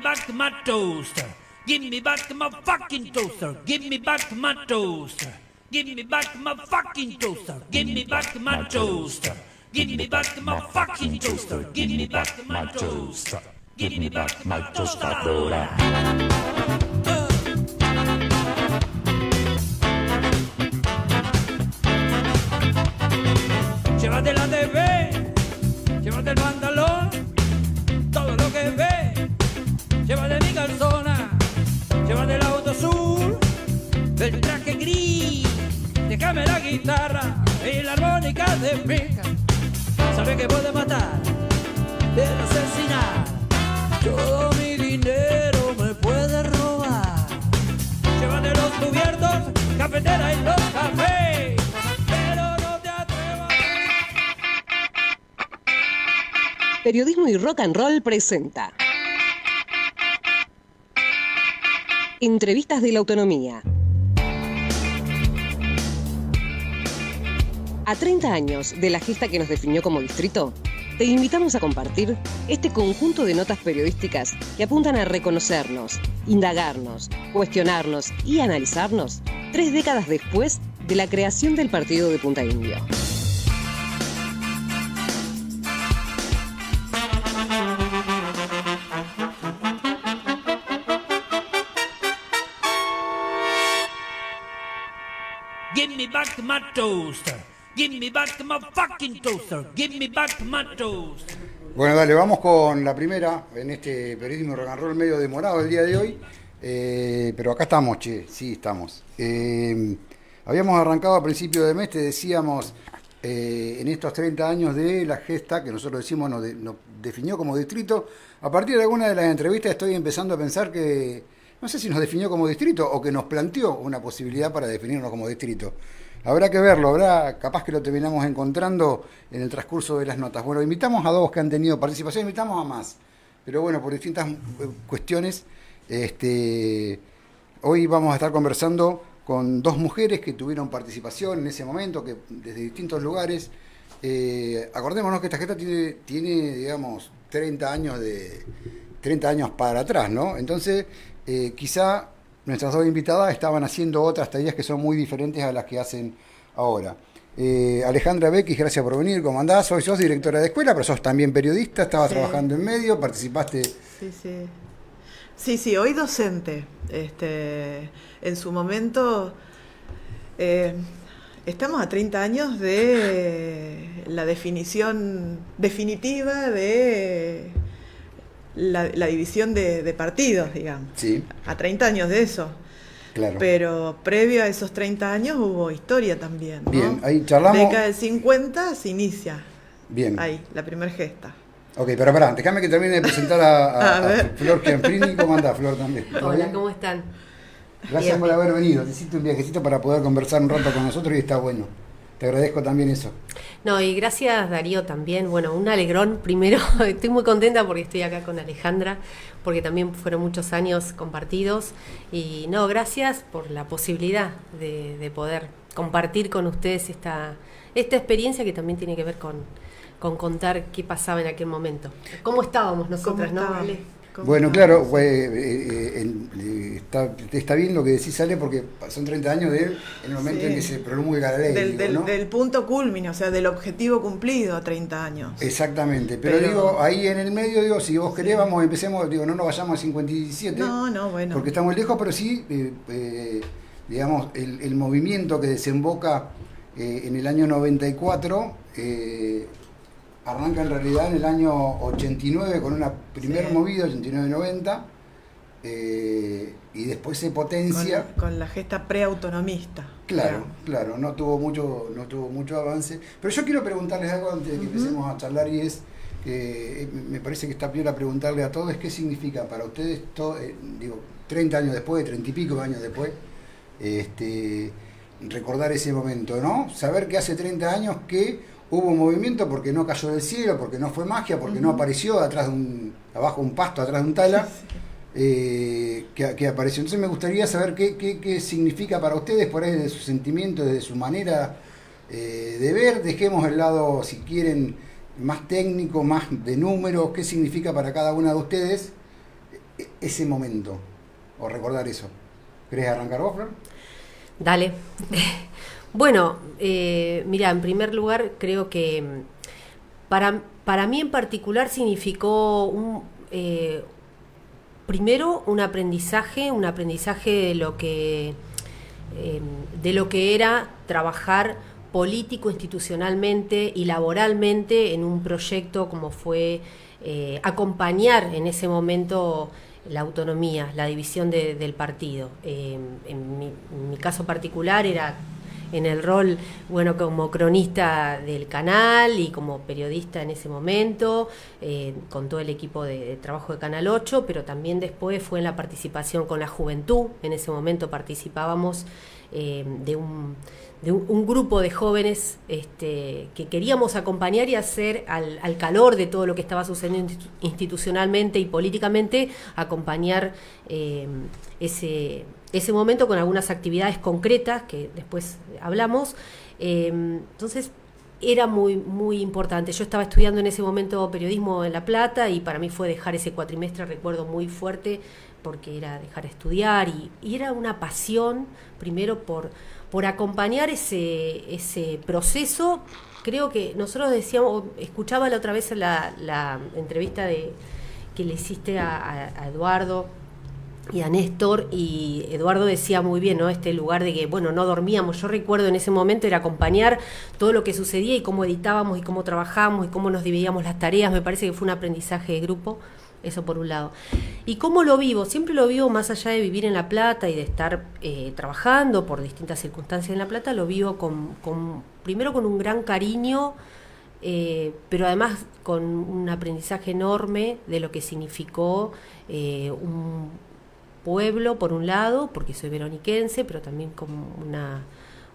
back my toaster. Give me back my fucking toaster. Give me back my toaster. Give me back my fucking toaster. Give me back my toaster. Give me back my fucking toaster. Give me back my toaster. Give me back my toaster. Llévate la TV, llévate el pantalón, todo lo que ve, llévate mi calzona, llévate el auto azul, el traje gris, déjame la guitarra y la armónica de pica. Sabe que puede matar, pero asesinar, todo mi dinero me puede robar. Llévate los cubiertos, cafetera y los cafés. Periodismo y Rock and Roll presenta Entrevistas de la Autonomía. A 30 años de la gesta que nos definió como distrito, te invitamos a compartir este conjunto de notas periodísticas que apuntan a reconocernos, indagarnos, cuestionarnos y analizarnos 3 décadas después de la creación del partido de Punta Indio. Give me back my toaster. Give me back my fucking toaster. Give me back my toaster. Bueno, dale, vamos con la primera en este periodismo rock and roll medio demorado el día de hoy. Pero acá estamos, che, sí estamos. Habíamos arrancado a principio de mes, te decíamos, en estos 30 años de la gesta, que nosotros decimos nos definió como distrito. A partir de alguna de las entrevistas estoy empezando a pensar que no sé si nos definió como distrito o que nos planteó una posibilidad para definirnos como distrito. Habrá que verlo, capaz que lo terminamos encontrando en el transcurso de las notas. Bueno, invitamos a 2 que han tenido participación, invitamos a más, pero bueno, por distintas cuestiones, hoy vamos a estar conversando con 2 mujeres que tuvieron participación en ese momento, que desde distintos lugares. Acordémonos que esta gesta tiene digamos, 30 años para atrás, ¿no? Entonces, quizá nuestras 2 invitadas estaban haciendo otras tareas que son muy diferentes a las que hacen ahora. Alejandra Bequis, gracias por venir. ¿Cómo andás? Hoy sos directora de escuela, pero sos también periodista, estabas trabajando en medio, participaste... Sí, hoy docente. En su momento, estamos a 30 años de la definición definitiva de... La división de partidos, digamos. Sí. A 30 años de eso. Claro. Pero previo a esos 30 años hubo historia también, ¿no? Bien, ahí charlamos. Década del 50 se inicia. Bien. Ahí, la primera gesta. Ok, pero pará, déjame que termine de presentar a Flor Chiamprini. ¿Cómo andás, Flor, también? Hola, ¿cómo están? Gracias bien, por haber venido. Te hiciste un viajecito para poder conversar un rato con nosotros y está bueno. Te agradezco también eso. No, y gracias Darío también. Bueno, un alegrón primero. Estoy muy contenta porque estoy acá con Alejandra, porque también fueron muchos años compartidos. Y no, gracias por la posibilidad de poder compartir con ustedes esta experiencia que también tiene que ver con contar qué pasaba en aquel momento. ¿Cómo estábamos nosotras, no? Bueno, claro, está bien lo que decís, Ale, porque son 30 años en el momento en que se promulga la ley. Del punto culmine, o sea, del objetivo cumplido a 30 años. Exactamente, pero digo, ahí en el medio, si vos querés, empecemos, no nos vayamos al 57. No, bueno. Porque estamos lejos, pero sí, digamos, el movimiento que desemboca en el año 94... arranca en realidad en el año 89 con una primer movida, 89-90, y después se potencia. Con la gesta preautonomista. Claro, no tuvo mucho avance. Pero yo quiero preguntarles algo antes de que empecemos a charlar, y es que me parece que está piola preguntarle a todos qué significa para ustedes, 30 años después, 30 y pico años después, recordar ese momento, ¿no? Saber que hace 30 años que hubo un movimiento porque no cayó del cielo, porque no fue magia, porque no apareció abajo un pasto, atrás de un tala, que apareció. Entonces me gustaría saber qué significa para ustedes, por ahí de su sentimiento, de su manera de ver. Dejemos el lado, si quieren, más técnico, más de números, qué significa para cada una de ustedes ese momento o recordar eso? ¿Querés arrancar vos, Flor? Dale. Bueno, mira, en primer lugar creo que para mí en particular significó primero un aprendizaje de lo que era trabajar político, institucionalmente y laboralmente en un proyecto como fue acompañar en ese momento la autonomía, la división del partido. En mi caso particular era en el rol, bueno, como cronista del canal y como periodista en ese momento, con todo el equipo de trabajo de Canal 8, pero también después fue en la participación con la juventud. En ese momento participábamos de un grupo de jóvenes que queríamos acompañar y hacer al calor de todo lo que estaba sucediendo institucionalmente y políticamente, acompañar ese momento con algunas actividades concretas que después hablamos. Entonces era muy, muy importante. Yo estaba estudiando en ese momento periodismo en La Plata y para mí fue dejar ese cuatrimestre, recuerdo, muy fuerte, porque era dejar de estudiar y era una pasión, primero por acompañar ese proceso. Creo que nosotros decíamos, escuchaba la otra vez la entrevista que le hiciste a Eduardo y a Néstor, y Eduardo decía muy bien, ¿no? Este lugar de que, bueno, no dormíamos. Yo recuerdo en ese momento era acompañar todo lo que sucedía y cómo editábamos y cómo trabajábamos y cómo nos dividíamos las tareas. Me parece que fue un aprendizaje de grupo, eso por un lado. ¿Y cómo lo vivo? Siempre lo vivo más allá de vivir en La Plata y de estar trabajando por distintas circunstancias en La Plata, lo vivo primero con un gran cariño, pero además con un aprendizaje enorme de lo que significó un pueblo, por un lado, porque soy veroniquense, pero también como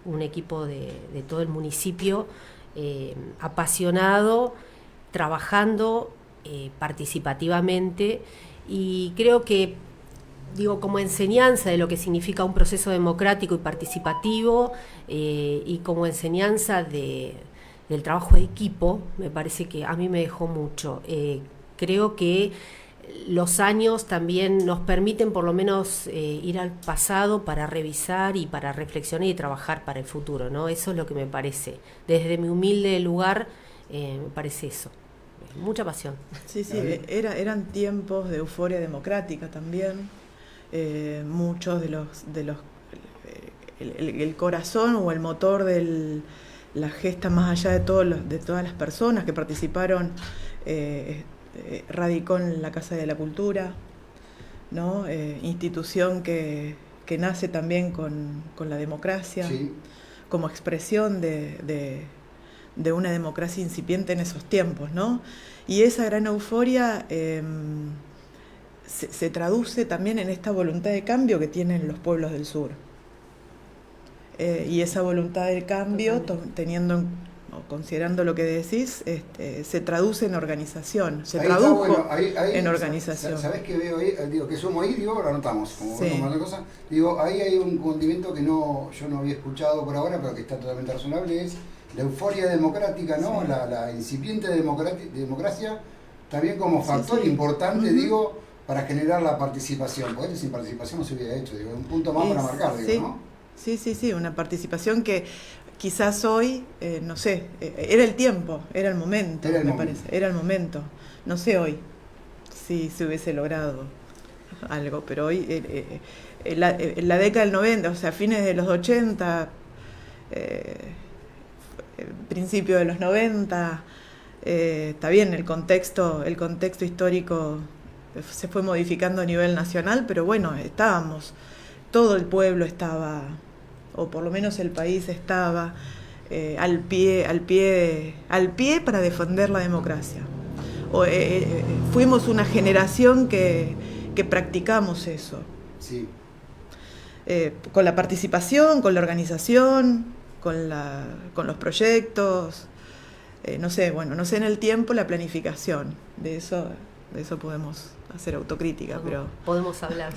un equipo de todo el municipio apasionado, trabajando participativamente, y creo que, digo, como enseñanza de lo que significa un proceso democrático y participativo, y como enseñanza del trabajo de equipo, me parece que a mí me dejó mucho. Creo que los años también nos permiten por lo menos ir al pasado para revisar y para reflexionar y trabajar para el futuro, ¿no? Eso es lo que me parece. Desde mi humilde lugar, me parece eso. Mucha pasión. Sí, eran tiempos de euforia democrática también. Muchos de los el corazón o el motor de la gesta, más allá de todas las personas que participaron, radicó en la Casa de la Cultura, ¿no? Institución que nace también con la democracia, sí, como expresión de una democracia incipiente en esos tiempos, ¿no? Y esa gran euforia se traduce también en esta voluntad de cambio que tienen los pueblos del sur. Y esa voluntad de cambio, considerando lo que decís, se traduce en organización, se tradujo en organización. ¿Sabés qué veo ahí? Digo, que somos ahí, digo, lo anotamos, como sí, una cosa. Digo, ahí hay un condimento que yo no había escuchado por ahora, pero que está totalmente razonable, es la euforia democrática, ¿no? Sí. La incipiente democracia, también como factor importante, digo, para generar la participación. Porque sin participación no se hubiera hecho, digo, un punto más para marcar, digo, ¿no? Sí, una participación que quizás hoy, no sé, era el tiempo, era el momento, parece, era el momento. No sé hoy si se hubiese logrado algo, pero hoy, la década del 90, o sea, fines de los 80, principio de los 90, está bien, el contexto histórico se fue modificando a nivel nacional, pero bueno, todo el pueblo estaba, o por lo menos el país estaba al pie para defender la democracia. Fuimos una generación que practicamos eso. Sí. Con la participación, con la organización, con los proyectos, no sé en el tiempo, la planificación. De eso podemos hacer autocrítica, pero podemos hablar.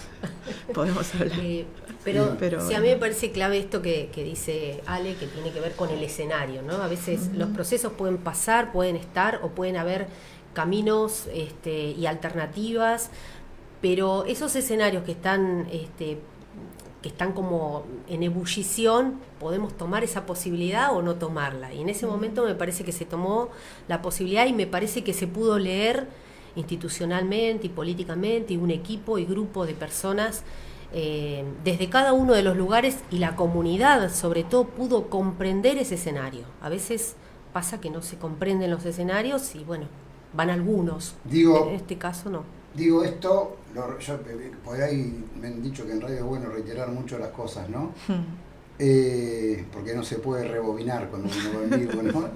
Pero sí, a mí me parece clave esto que dice Ale, que tiene que ver con el escenario, ¿no? A veces los procesos pueden pasar, pueden estar o pueden haber caminos y alternativas, pero esos escenarios que están como en ebullición, podemos tomar esa posibilidad o no tomarla. Y en ese momento me parece que se tomó la posibilidad y me parece que se pudo leer institucionalmente y políticamente, y un equipo y grupo de personas desde cada uno de los lugares, y la comunidad sobre todo pudo comprender ese escenario. A veces pasa que no se comprenden los escenarios y bueno, van algunos. En este caso no. Digo esto, por ahí me han dicho que en radio es bueno reiterar mucho las cosas, ¿no? Porque no se puede rebobinar cuando uno va en vivo, ¿no?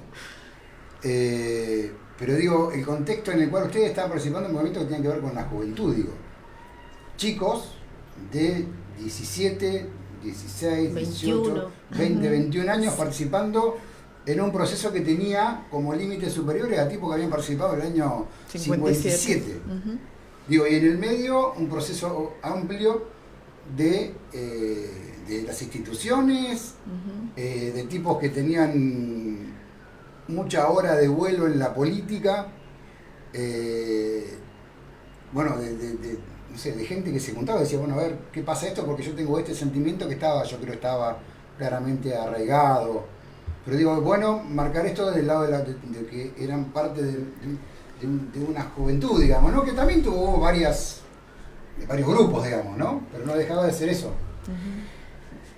Pero digo, el contexto en el cual ustedes estaban participando en movimientos que tienen que ver con la juventud, digo. Chicos de 17, 16, 18, 20, 21 años participando en un proceso que tenía como límites superiores a tipos que habían participado en el año 57. Digo, y en el medio un proceso amplio de las instituciones, de tipos que tenían mucha hora de vuelo en la política, bueno, no sé, de gente que se juntaba y decía, bueno, a ver, ¿qué pasa esto? Porque yo tengo este sentimiento que yo creo estaba claramente arraigado. Pero digo, bueno, marcar esto desde el lado de que eran parte de una juventud, digamos, ¿no? Que también tuvo varios grupos, digamos, ¿no? Pero no dejaba de ser eso.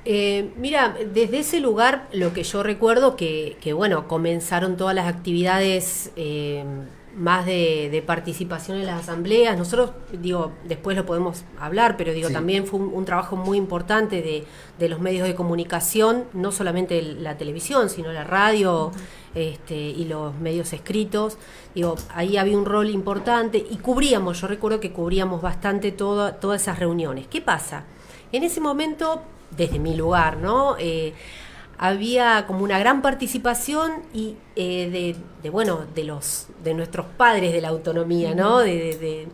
Mira, desde ese lugar lo que yo recuerdo que bueno, comenzaron todas las actividades más de participación en las asambleas. Nosotros, digo, después lo podemos hablar, pero digo, también fue un trabajo muy importante de los medios de comunicación, no solamente la televisión, sino la radio y los medios escritos. Digo, ahí había un rol importante y yo recuerdo que cubríamos bastante todas esas reuniones. ¿Qué pasa? En ese momento, desde mi lugar, ¿no? Había como una gran participación y de nuestros padres de la autonomía, ¿no? De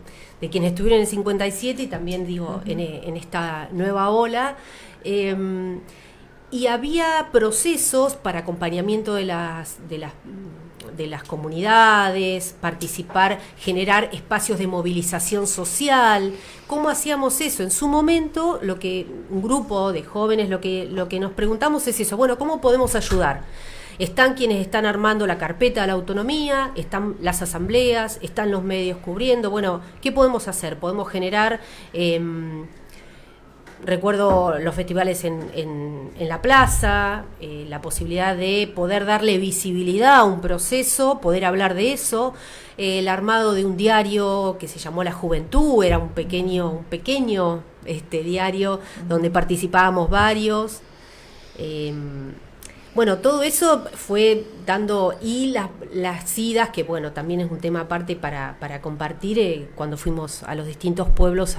quienes estuvieron en el 57 y también digo en esta nueva ola. Y había procesos para acompañamiento de las comunidades, participar, generar espacios de movilización social. ¿Cómo hacíamos eso? En su momento, un grupo de jóvenes, lo que nos preguntamos es eso, bueno, ¿cómo podemos ayudar? Están quienes están armando la carpeta de la autonomía, están las asambleas, están los medios cubriendo, bueno, ¿qué podemos hacer? Podemos generar... Recuerdo los festivales en la plaza, la posibilidad de poder darle visibilidad a un proceso, poder hablar de eso, el armado de un diario que se llamó La Juventud, era un pequeño diario donde participábamos varios. Bueno, todo eso fue dando, y las idas, que bueno, también es un tema aparte para compartir, cuando fuimos a los distintos pueblos,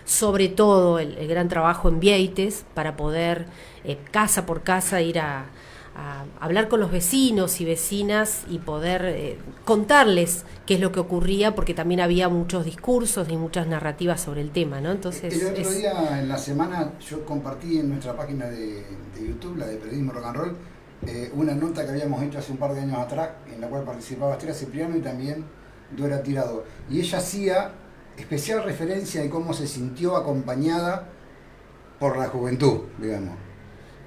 sobre todo el gran trabajo en Vieites, para poder casa por casa ir a hablar con los vecinos y vecinas y poder contarles qué es lo que ocurría, porque también había muchos discursos y muchas narrativas sobre el tema, ¿no? Entonces, el otro día en la semana yo compartí en nuestra página de YouTube, la de Periodismo Rock and Roll, una nota que habíamos hecho hace un par de años atrás, en la cual participaba Estela Cipriano y también Dora Tirado. Y ella hacía especial referencia de cómo se sintió acompañada por la juventud, digamos.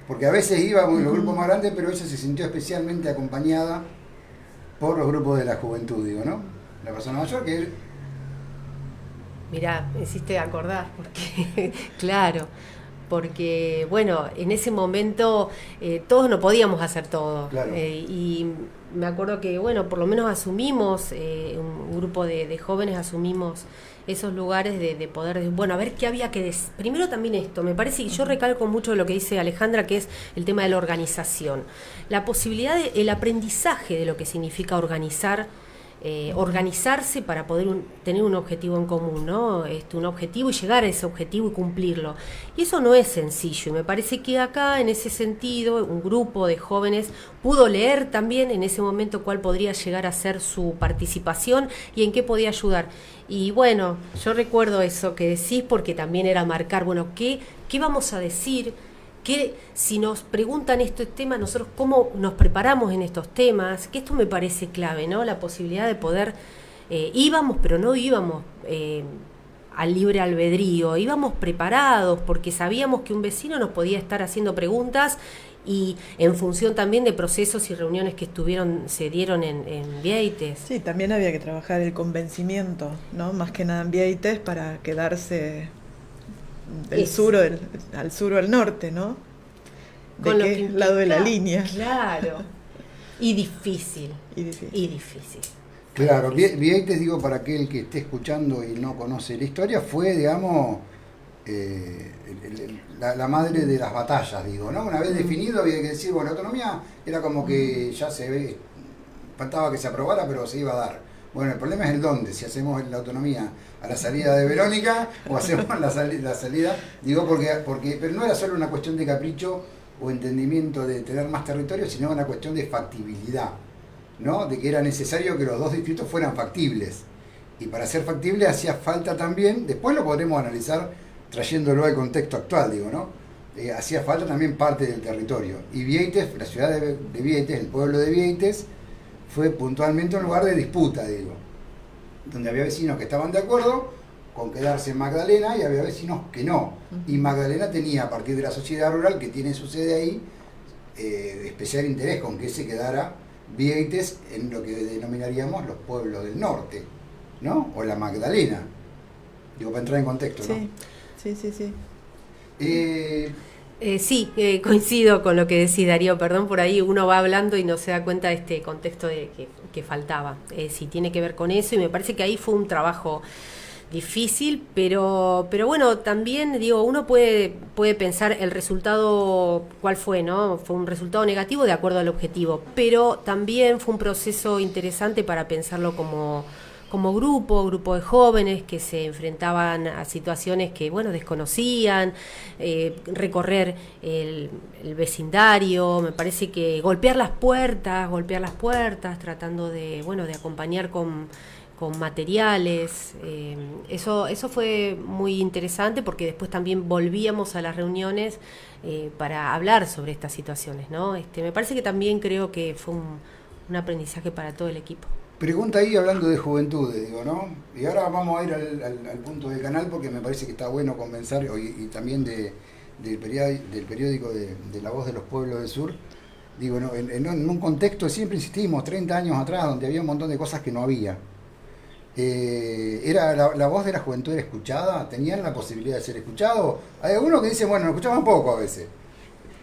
Porque a veces íbamos en los grupos más grandes, pero ella se sintió especialmente acompañada por los grupos de la juventud, digo, ¿no? La persona mayor que... Mirá, me hiciste acordar, porque claro, porque bueno, en ese momento todos no podíamos hacer todo. Claro. Y me acuerdo que, bueno, por lo menos asumimos, un grupo de jóvenes asumimos esos lugares de poder, bueno, a ver qué había que decir. Primero también esto, me parece, y yo recalco mucho lo que dice Alejandra, que es el tema de la organización. La posibilidad el aprendizaje de lo que significa organizarse para poder tener un objetivo en común, ¿no? Un objetivo y llegar a ese objetivo y cumplirlo. Y eso no es sencillo, y me parece que acá, en ese sentido, un grupo de jóvenes pudo leer también en ese momento cuál podría llegar a ser su participación y en qué podía ayudar. Y bueno, yo recuerdo eso que decís, porque también era marcar, bueno, ¿qué vamos a decir? Que si nos preguntan estos temas, nosotros cómo nos preparamos en estos temas, que esto me parece clave, ¿no? La posibilidad de poder, íbamos, pero no íbamos al libre albedrío, íbamos preparados porque sabíamos que un vecino nos podía estar haciendo preguntas y en función también de procesos y reuniones que se dieron en Vieites. Sí, también había que trabajar el convencimiento, ¿no? Más que nada en Vieites para quedarse al sur o al norte, ¿no? ¿De Con qué lado de la línea? Claro. Y difícil. Claro, Vieites, digo, para aquel que esté escuchando y no conoce la historia, fue, digamos, la madre de las batallas, digo, ¿no? Una vez definido había que decir, bueno, la autonomía era como que ya faltaba que se aprobara, pero se iba a dar. Bueno, el problema es el dónde, si hacemos la autonomía a la salida de Verónica o hacemos la salida, digo, porque pero no era solo una cuestión de capricho o entendimiento de tener más territorio, sino una cuestión de factibilidad, ¿no? De que era necesario que los dos distritos fueran factibles. Y para ser factible hacía falta también, después lo podremos analizar trayéndolo al contexto actual, digo, ¿no? Hacía falta también parte del territorio. Y Vieites, la ciudad de Vieites, el pueblo de Vieites, fue puntualmente un lugar de disputa, digo, donde había vecinos que estaban de acuerdo con quedarse en Magdalena y había vecinos que no. Y Magdalena tenía, a partir de la sociedad rural que tiene su sede ahí, especial interés con que se quedara Vieites en lo que denominaríamos los pueblos del norte, ¿no? O la Magdalena. Digo, para entrar en contexto, ¿no? Sí. Sí, coincido con lo que decís, Darío, perdón, por ahí uno va hablando y no se da cuenta de este contexto que faltaba. Sí, tiene que ver con eso y me parece que ahí fue un trabajo difícil, pero bueno, también digo, uno puede pensar el resultado, cuál fue, ¿no? Fue un resultado negativo de acuerdo al objetivo, pero también fue un proceso interesante para pensarlo como grupo de jóvenes que se enfrentaban a situaciones que, bueno, desconocían, recorrer el vecindario, me parece que golpear las puertas, tratando de acompañar con materiales, eso fue muy interesante porque después también volvíamos a las reuniones para hablar sobre estas situaciones, ¿no? Me parece que también creo que fue un aprendizaje para todo el equipo. Pregunta ahí hablando de juventudes, digo, ¿no? Y ahora vamos a ir al punto del canal porque me parece que está bueno conversar y también del periódico de La Voz de los Pueblos del Sur. Digo, ¿no? En un contexto, siempre insistimos, 30 años atrás, donde había un montón de cosas que no había. ¿Era la voz de la juventud era escuchada? ¿Tenían la posibilidad de ser escuchados? Hay algunos que dicen, bueno, nos escuchaban poco a veces.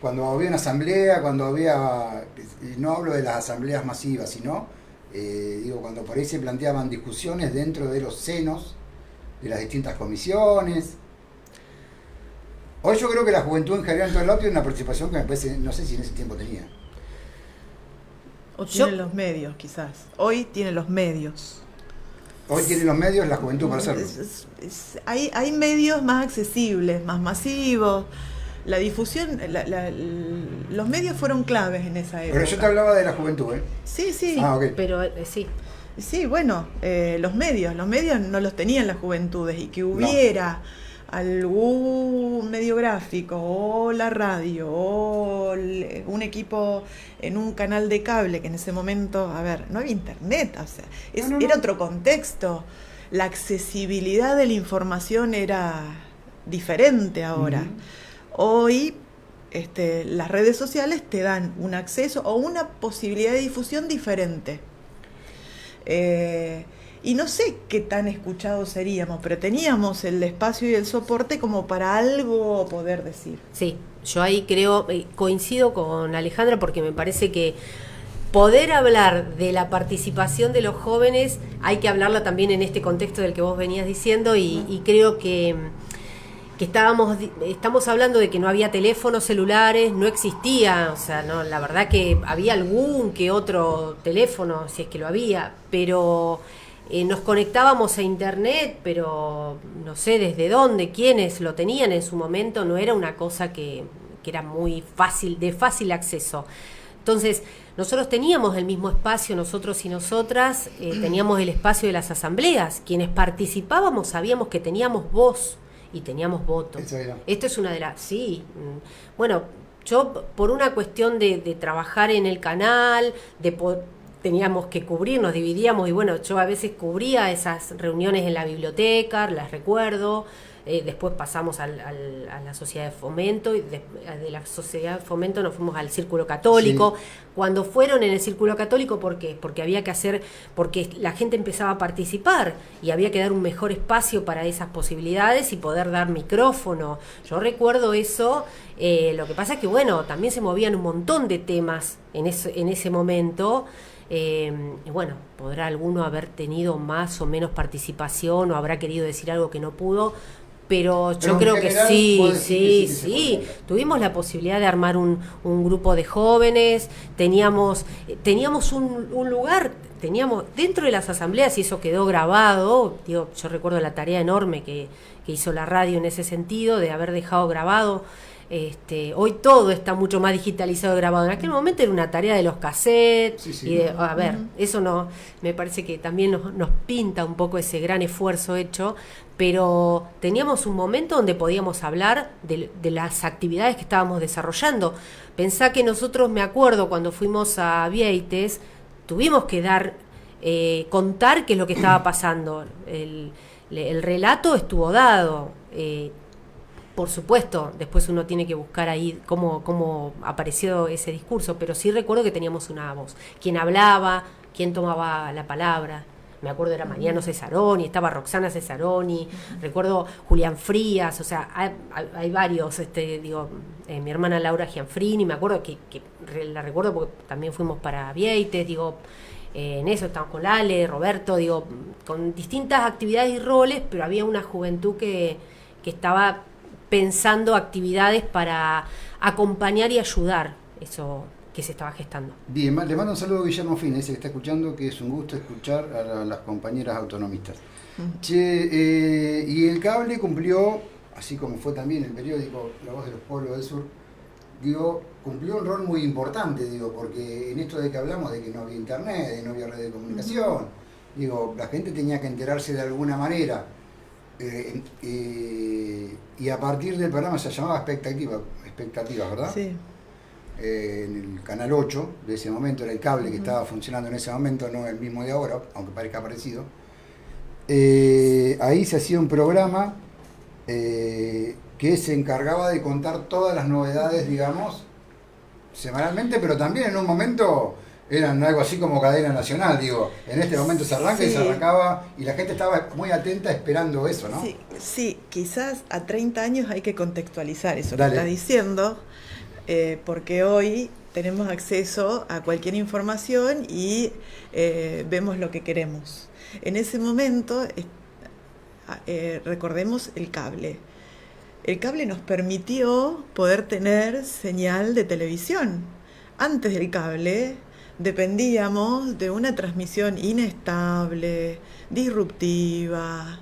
Cuando había una asamblea, y no hablo de las asambleas masivas, sino, cuando por ahí se planteaban discusiones dentro de los senos de las distintas comisiones. Hoy yo creo que la juventud en general en todo el lado tiene una participación que me parece, no sé si en ese tiempo tenía. O tiene los medios, quizás. Hoy tiene los medios. Hoy tiene los medios la juventud para hacerlo. Hay medios más accesibles, más masivos. La difusión, los medios fueron claves en esa época. Pero yo te hablaba de la juventud, ¿eh? Sí. Ah, okay. Pero sí. Sí, bueno, los medios no los tenían las juventudes y que hubiera algún medio gráfico o la radio o un equipo en un canal de cable que en ese momento, no había internet, o sea, era otro contexto. La accesibilidad de la información era diferente ahora. Hoy las redes sociales te dan un acceso o una posibilidad de difusión diferente. Y no sé qué tan escuchados seríamos, pero teníamos el espacio y el soporte como para algo poder decir. Sí, yo ahí creo, coincido con Alejandra porque me parece que poder hablar de la participación de los jóvenes hay que hablarla también en este contexto del que vos venías diciendo y creo que estamos hablando de que no había teléfonos celulares, no existía, o sea, no, la verdad que había algún que otro teléfono, si es que lo había, pero nos conectábamos a internet, pero no sé desde dónde, quiénes lo tenían en su momento, no era una cosa que era muy fácil, de fácil acceso. Entonces, nosotros teníamos el mismo espacio, nosotros y nosotras, teníamos el espacio de las asambleas, quienes participábamos sabíamos que teníamos voz y teníamos voto. Esto es una de las... Sí, bueno, yo por una cuestión de trabajar en el canal, teníamos que cubrir, nos dividíamos y bueno, yo a veces cubría esas reuniones en la biblioteca, las recuerdo. Después pasamos a la Sociedad de Fomento y de la Sociedad de Fomento nos fuimos al Círculo Católico. Sí. Cuando fueron en el Círculo Católico, ¿por qué? Porque había que hacer, porque la gente empezaba a participar y había que dar un mejor espacio para esas posibilidades y poder dar micrófono. Yo recuerdo eso, lo que pasa es que bueno, también se movían un montón de temas en ese momento. Y bueno, podrá alguno haber tenido más o menos participación o habrá querido decir algo que no pudo, pero yo creo que sí. Tuvimos la posibilidad de armar un grupo de jóvenes, teníamos un lugar, teníamos dentro de las asambleas y eso quedó grabado. Digo, yo recuerdo la tarea enorme que hizo la radio en ese sentido, de haber dejado grabado. Hoy todo está mucho más digitalizado y grabado. En aquel momento era una tarea de los cassettes y eso no, me parece que también nos pinta un poco ese gran esfuerzo hecho, pero teníamos un momento donde podíamos hablar de las actividades que estábamos desarrollando. Pensá que nosotros, me acuerdo, cuando fuimos a Vieites, tuvimos que contar qué es lo que estaba pasando. El relato estuvo dado. Por supuesto, después uno tiene que buscar ahí cómo apareció ese discurso, pero sí recuerdo que teníamos una voz. Quién hablaba, quién tomaba la palabra. Me acuerdo era Mariano Cesaroni, estaba Roxana Cesaroni, recuerdo Julián Frías, o sea, hay varios, mi hermana Laura Gianfrini, me acuerdo que la recuerdo porque también fuimos para Vieites, en eso estábamos con Lale, Roberto, con distintas actividades y roles, pero había una juventud que estaba pensando actividades para acompañar y ayudar eso que se estaba gestando. Bien, le mando un saludo a Guillermo Fina, ese que está escuchando, que es un gusto escuchar a las compañeras autonomistas. Y el cable cumplió, así como fue también el periódico La Voz de los Pueblos del Sur, cumplió un rol muy importante, porque en esto de que hablamos de que no había internet, de que no había red de comunicación, la gente tenía que enterarse de alguna manera. Y a partir del programa se llamaba Expectativas, ¿verdad? Sí. En el canal 8 de ese momento, era el cable que estaba funcionando en ese momento, no el mismo de ahora, aunque parezca parecido. Ahí se hacía un programa que se encargaba de contar todas las novedades, semanalmente, pero también en un momento eran algo así como cadena nacional, en este momento se arranca y se arrancaba y la gente estaba muy atenta esperando eso, ¿no? Sí, quizás a 30 años hay que contextualizar eso que estás diciendo, porque hoy tenemos acceso a cualquier información y vemos lo que queremos. En ese momento, recordemos el cable. El cable nos permitió poder tener señal de televisión. Antes del cable dependíamos de una transmisión inestable, disruptiva,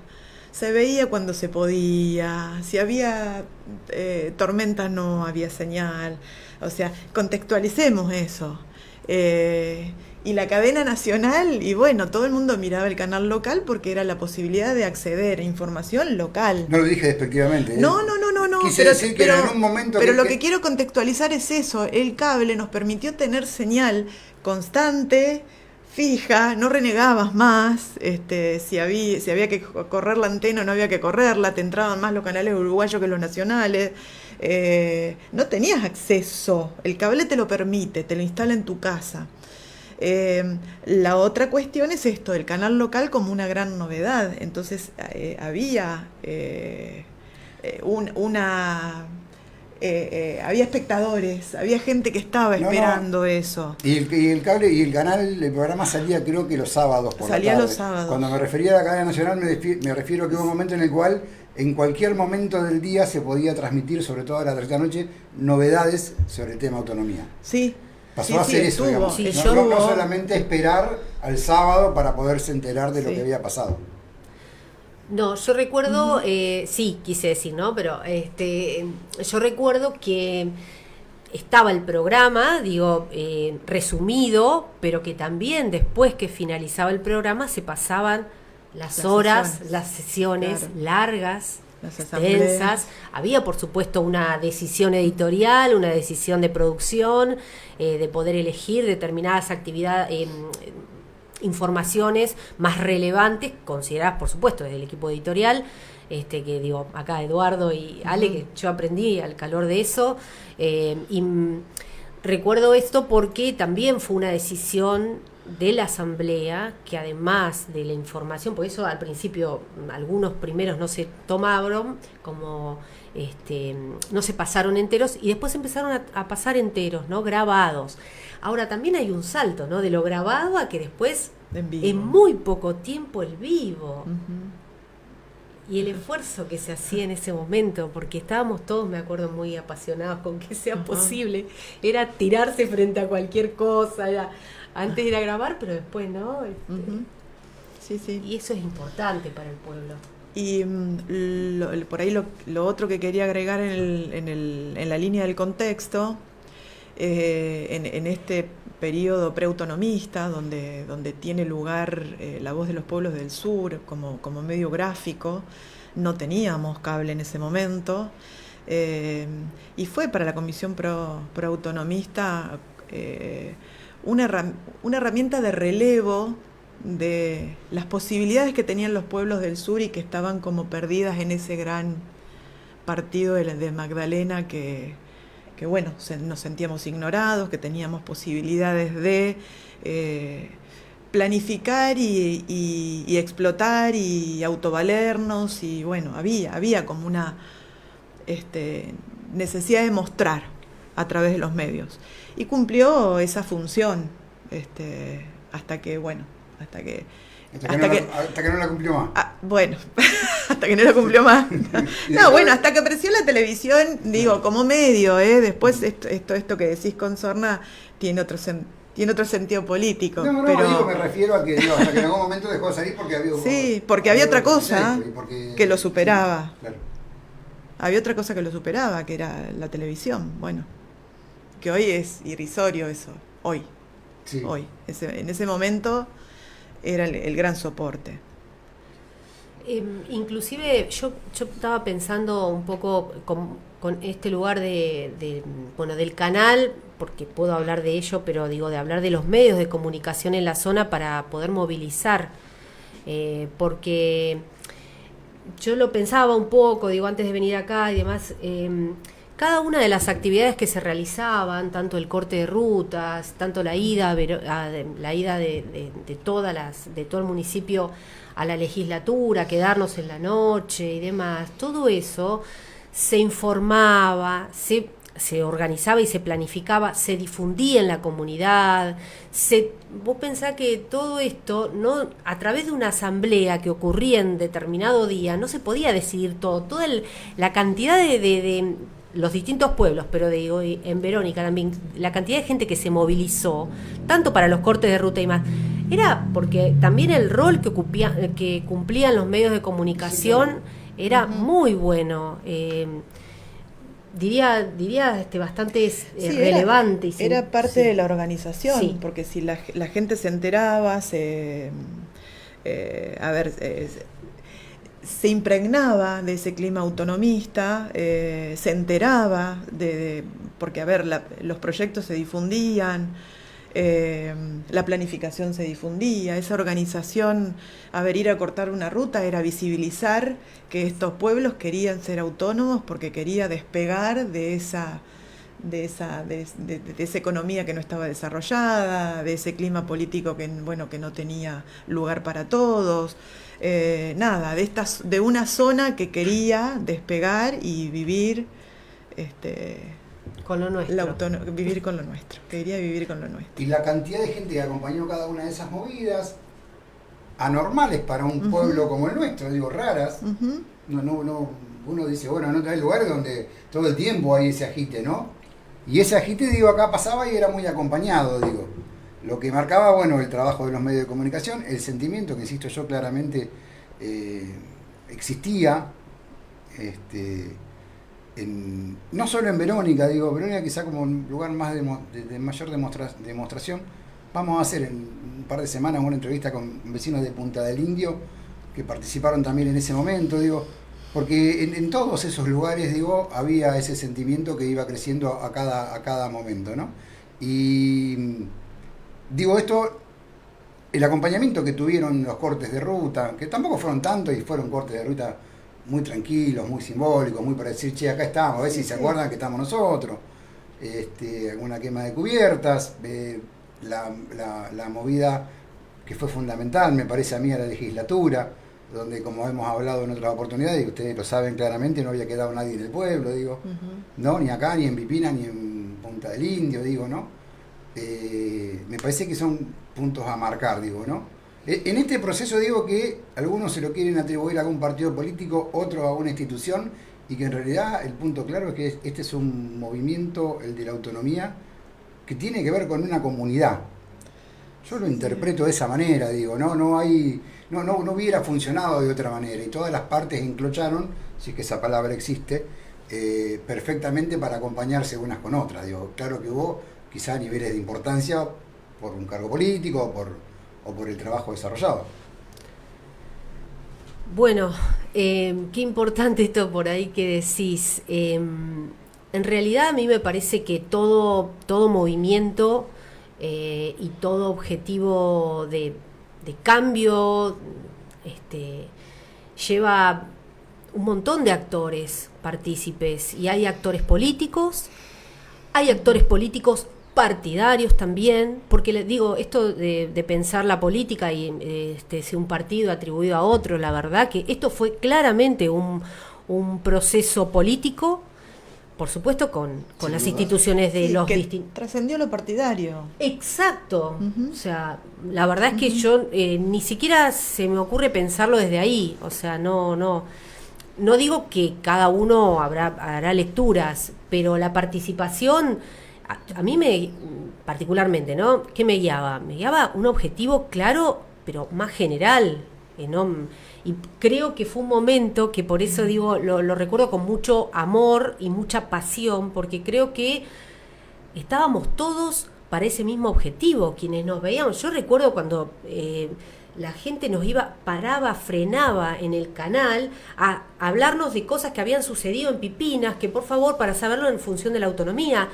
se veía cuando se podía, si había tormentas no había señal, o sea, contextualicemos eso. Y la cadena nacional, y bueno, todo el mundo miraba el canal local porque era la posibilidad de acceder a información local. No lo dije despectivamente. No. Quise decir que en un momento... Pero lo que quiero contextualizar es eso, el cable nos permitió tener señal constante, fija, no renegabas más, si había que correr la antena no había que correrla, te entraban más los canales uruguayos que los nacionales, no tenías acceso, el cable te lo permite, te lo instala en tu casa. La otra cuestión es esto, el canal local como una gran novedad, entonces había había espectadores, había gente que estaba esperando eso. Y el cable y el canal, el programa salía creo que los sábados por la tarde. Los sábados. Cuando me refería a la cadena nacional me refiero a que hubo un momento en el cual en cualquier momento del día se podía transmitir, sobre todo a la tercera noche, novedades sobre el tema autonomía. Sí. Pasó a ser eso, digamos. Sí, no solamente esperar al sábado para poderse enterar de lo que había pasado. No, yo recuerdo, sí, quise decir, ¿no? Pero yo recuerdo que estaba el programa, resumido, pero que también después que finalizaba el programa se pasaban las horas, las sesiones largas, extensas. Había, por supuesto, una decisión editorial, una decisión de producción, de poder elegir determinadas actividades, informaciones más relevantes, consideradas, por supuesto, desde el equipo editorial, que digo, acá Eduardo y Ale, que yo aprendí al calor de eso, y recuerdo esto porque también fue una decisión de la asamblea, que además de la información, por eso al principio algunos primeros no se tomaron, como no se pasaron enteros, y después empezaron a pasar enteros, ¿no? Grabados. Ahora también hay un salto, ¿no? De lo grabado a que después, en muy poco tiempo, el vivo. Y el esfuerzo que se hacía en ese momento, porque estábamos todos, me acuerdo, muy apasionados con que sea posible, era tirarse frente a cualquier cosa, antes de ir a grabar, pero después no. Sí, sí. Y eso es importante para el pueblo. Y por ahí lo otro que quería agregar en la línea del contexto, en este periodo preautonomista, donde tiene lugar La Voz de los Pueblos del Sur como medio gráfico, no teníamos cable en ese momento, y fue para la Comisión Proautonomista una herramienta de relevo de las posibilidades que tenían los pueblos del sur y que estaban como perdidas en ese gran partido de Magdalena que bueno, nos sentíamos ignorados, que teníamos posibilidades de planificar y explotar y autovalernos, y bueno, había como una necesidad de mostrar a través de los medios, y cumplió esa función hasta que no la cumplió más. Bueno, hasta que no la cumplió más. No, bueno, hasta que apareció la televisión, digo, como medio, después esto que decís con Sorna tiene otro sentido político. No, pero digo, me refiero a que hasta que en algún momento dejó de salir porque había... Sí, porque había otra cosa que lo superaba. Sí, claro. Había otra cosa que lo superaba, que era la televisión. Bueno, que hoy es irrisorio eso, hoy. En ese momento era el gran soporte. Inclusive yo estaba pensando un poco con este lugar del canal, porque puedo hablar de ello, pero digo, de hablar de los medios de comunicación en la zona para poder movilizar, porque yo lo pensaba un poco, digo, antes de venir acá y demás, cada una de las actividades que se realizaban, tanto el corte de rutas, tanto la ida de todo el municipio a la legislatura, quedarnos en la noche y demás, todo eso se informaba, se organizaba y se planificaba, se difundía en la comunidad. Vos pensás que todo esto, no, a través de una asamblea que ocurría en determinado día, no se podía decidir todo, toda la cantidad de los distintos pueblos, pero digo, en Verónica también, la cantidad de gente que se movilizó, tanto para los cortes de ruta y más, era porque también el rol que cumplían los medios de comunicación era muy bueno, diría bastante relevante. Era parte de la organización, porque si la gente se enteraba, se impregnaba de ese clima autonomista, se enteraba porque los proyectos se difundían, la planificación se difundía, esa organización, ir a cortar una ruta era visibilizar que estos pueblos querían ser autónomos porque quería despegar de esa economía que no estaba desarrollada, de ese clima político que no tenía lugar para todos. De una zona que quería despegar y vivir con lo nuestro. Vivir con lo nuestro, quería vivir con lo nuestro. Y la cantidad de gente que acompañó cada una de esas movidas, anormales para un pueblo como el nuestro, digo, raras. No, uno dice, bueno, no hay lugares donde todo el tiempo hay ese agite, ¿no? Y ese agite, digo, acá pasaba y era muy acompañado, digo. Lo que marcaba, el trabajo de los medios de comunicación, el sentimiento que, insisto yo, claramente existía, no solo en Verónica, Verónica quizá como un lugar más de mayor demostración. Vamos a hacer en un par de semanas una entrevista con vecinos de Punta del Indio, que participaron también en ese momento, Porque en todos esos lugares, digo, había ese sentimiento que iba creciendo a cada momento, ¿no? Y digo esto, el acompañamiento que tuvieron los cortes de ruta, que tampoco fueron tantos y fueron cortes de ruta muy tranquilos, muy simbólicos, muy para decir, che, acá estamos, a ver si se acuerdan que estamos nosotros. Alguna quema de cubiertas, la movida que fue fundamental, me parece a mí, a la legislatura, donde, como hemos hablado en otras oportunidades, y ustedes lo saben claramente, no había quedado nadie en el pueblo, digo, ¿no? Ni acá, ni en Pipina, ni en Punta del Indio, digo, ¿no? Me parece que son puntos a marcar, digo, ¿no? En este proceso digo que algunos se lo quieren atribuir a algún partido político, otros a una institución, y que en realidad el punto claro es que este es un movimiento, el de la autonomía, que tiene que ver con una comunidad. Yo lo interpreto de esa manera, digo, no hubiera funcionado de otra manera, y todas las partes enclocharon, si es que esa palabra existe, perfectamente para acompañarse unas con otras. Digo, claro que hubo quizá niveles de importancia por un cargo político o por el trabajo desarrollado. Bueno, qué importante esto por ahí que decís. En realidad a mí me parece que todo movimiento y todo objetivo de cambio lleva un montón de actores partícipes, y hay actores políticos partidarios también, porque les digo, esto de pensar la política y si un partido atribuido a otro, la verdad que esto fue claramente un proceso político, por supuesto con las instituciones de los distintos. Trascendió lo partidario. Exacto. O sea, la verdad es que yo ni siquiera se me ocurre pensarlo desde ahí. O sea, no digo que cada uno hará lecturas, pero la participación, a mí particularmente, ¿no? ¿Qué me guiaba? Me guiaba un objetivo claro, pero más general. Y creo que fue un momento que, por eso digo, lo recuerdo con mucho amor y mucha pasión, porque creo que estábamos todos para ese mismo objetivo, quienes nos veíamos. Yo recuerdo cuando la gente nos frenaba en el canal a hablarnos de cosas que habían sucedido en Pipinas, que por favor, para saberlo en función de la autonomía.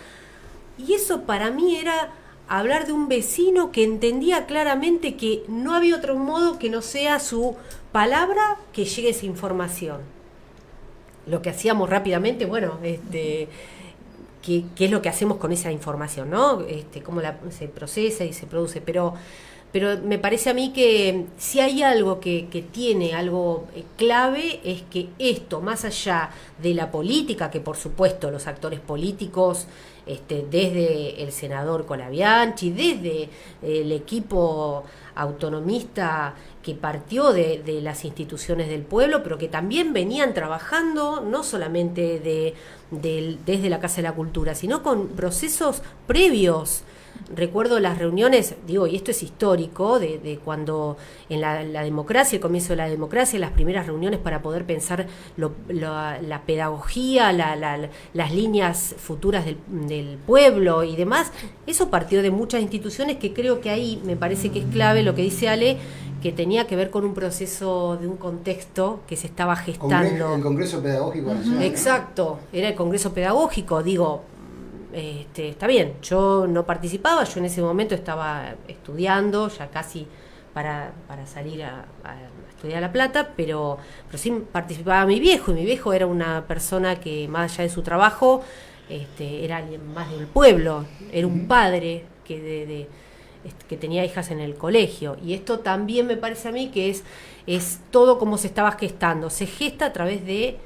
Y eso para mí era hablar de un vecino que entendía claramente que no había otro modo que no sea su palabra que llegue esa información. Lo que hacíamos rápidamente, bueno, ¿qué es lo que hacemos con esa información, ¿no? Cómo se procesa y se produce, pero me parece a mí que si hay algo que tiene algo clave, es que esto, más allá de la política, que por supuesto los actores políticos, desde el senador Colabianchi, desde el equipo autonomista que partió de las instituciones del pueblo, pero que también venían trabajando no solamente desde la Casa de la Cultura, sino con procesos previos. Recuerdo las reuniones, digo, y esto es histórico, de cuando en la democracia, el comienzo de la democracia, las primeras reuniones para poder pensar la pedagogía, las líneas futuras del pueblo y demás. Eso partió de muchas instituciones, que creo que ahí me parece que es clave lo que dice Ale, que tenía que ver con un proceso de un contexto que se estaba gestando. El Congreso Pedagógico Nacional. Exacto, era el Congreso Pedagógico, digo. Está bien, yo no participaba, yo en ese momento estaba estudiando, ya casi para salir a estudiar a La Plata, pero sí participaba mi viejo, y mi viejo era una persona que, más allá de su trabajo, era alguien más del pueblo, era un padre que tenía hijas en el colegio, y esto también me parece a mí que es todo como se estaba gestando, se gesta a través de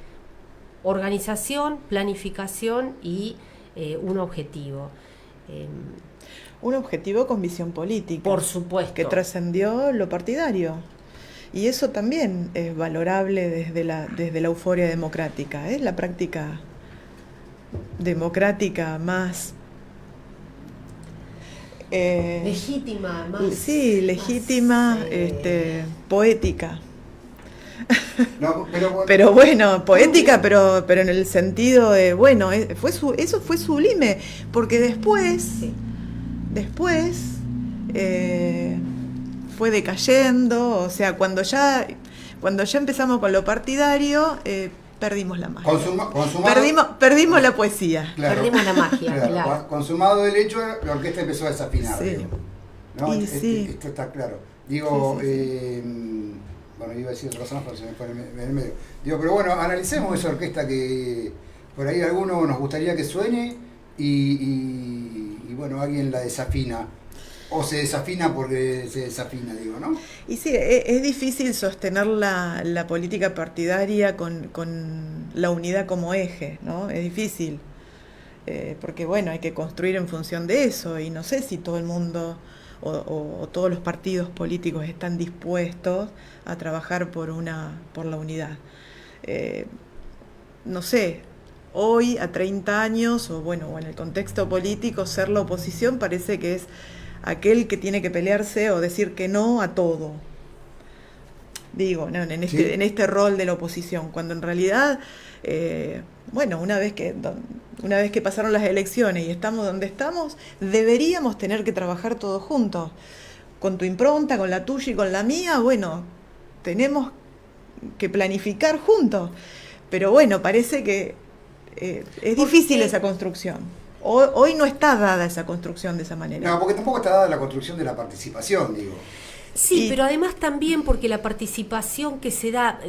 organización, planificación y un objetivo. Un objetivo con visión política. Por supuesto. Que trascendió lo partidario. Y eso también es valorable desde la euforia democrática. Es la práctica democrática más... legítima, más... Sí, legítima, más, poética. No, pero bueno, poética, pero en el sentido de, bueno, eso fue sublime, porque después fue decayendo, o sea, cuando ya empezamos con lo partidario, perdimos la magia. Perdimos la poesía. Claro, perdimos la magia. Claro. Consumado el hecho, la orquesta empezó a desafinar. Sí. ¿No? Esto está claro. Digo, bueno, iba a decir otra cosa más, pero se me fue en el medio. Digo, pero bueno, analicemos esa orquesta que por ahí alguno nos gustaría que suene y bueno, alguien la desafina. O se desafina porque se desafina, digo, ¿no? Y sí, es difícil sostener la política partidaria con la unidad como eje, ¿no? Es difícil, porque bueno, hay que construir en función de eso, y no sé si todo el mundo o todos los partidos políticos están dispuestos a trabajar por la unidad. No sé, hoy a 30 años, o en el contexto político, ser la oposición parece que es aquel que tiene que pelearse o decir que no a todo. Digo, ¿no? en este rol de la oposición, cuando en realidad, una vez que pasaron las elecciones y estamos donde estamos, deberíamos tener que trabajar todos juntos. Con tu impronta, con la tuya y con la mía, tenemos que planificar juntos. Pero parece que es difícil esa construcción. Hoy no está dada esa construcción de esa manera. No, porque tampoco está dada la construcción de la participación, digo. Sí, pero además también porque la participación que se da,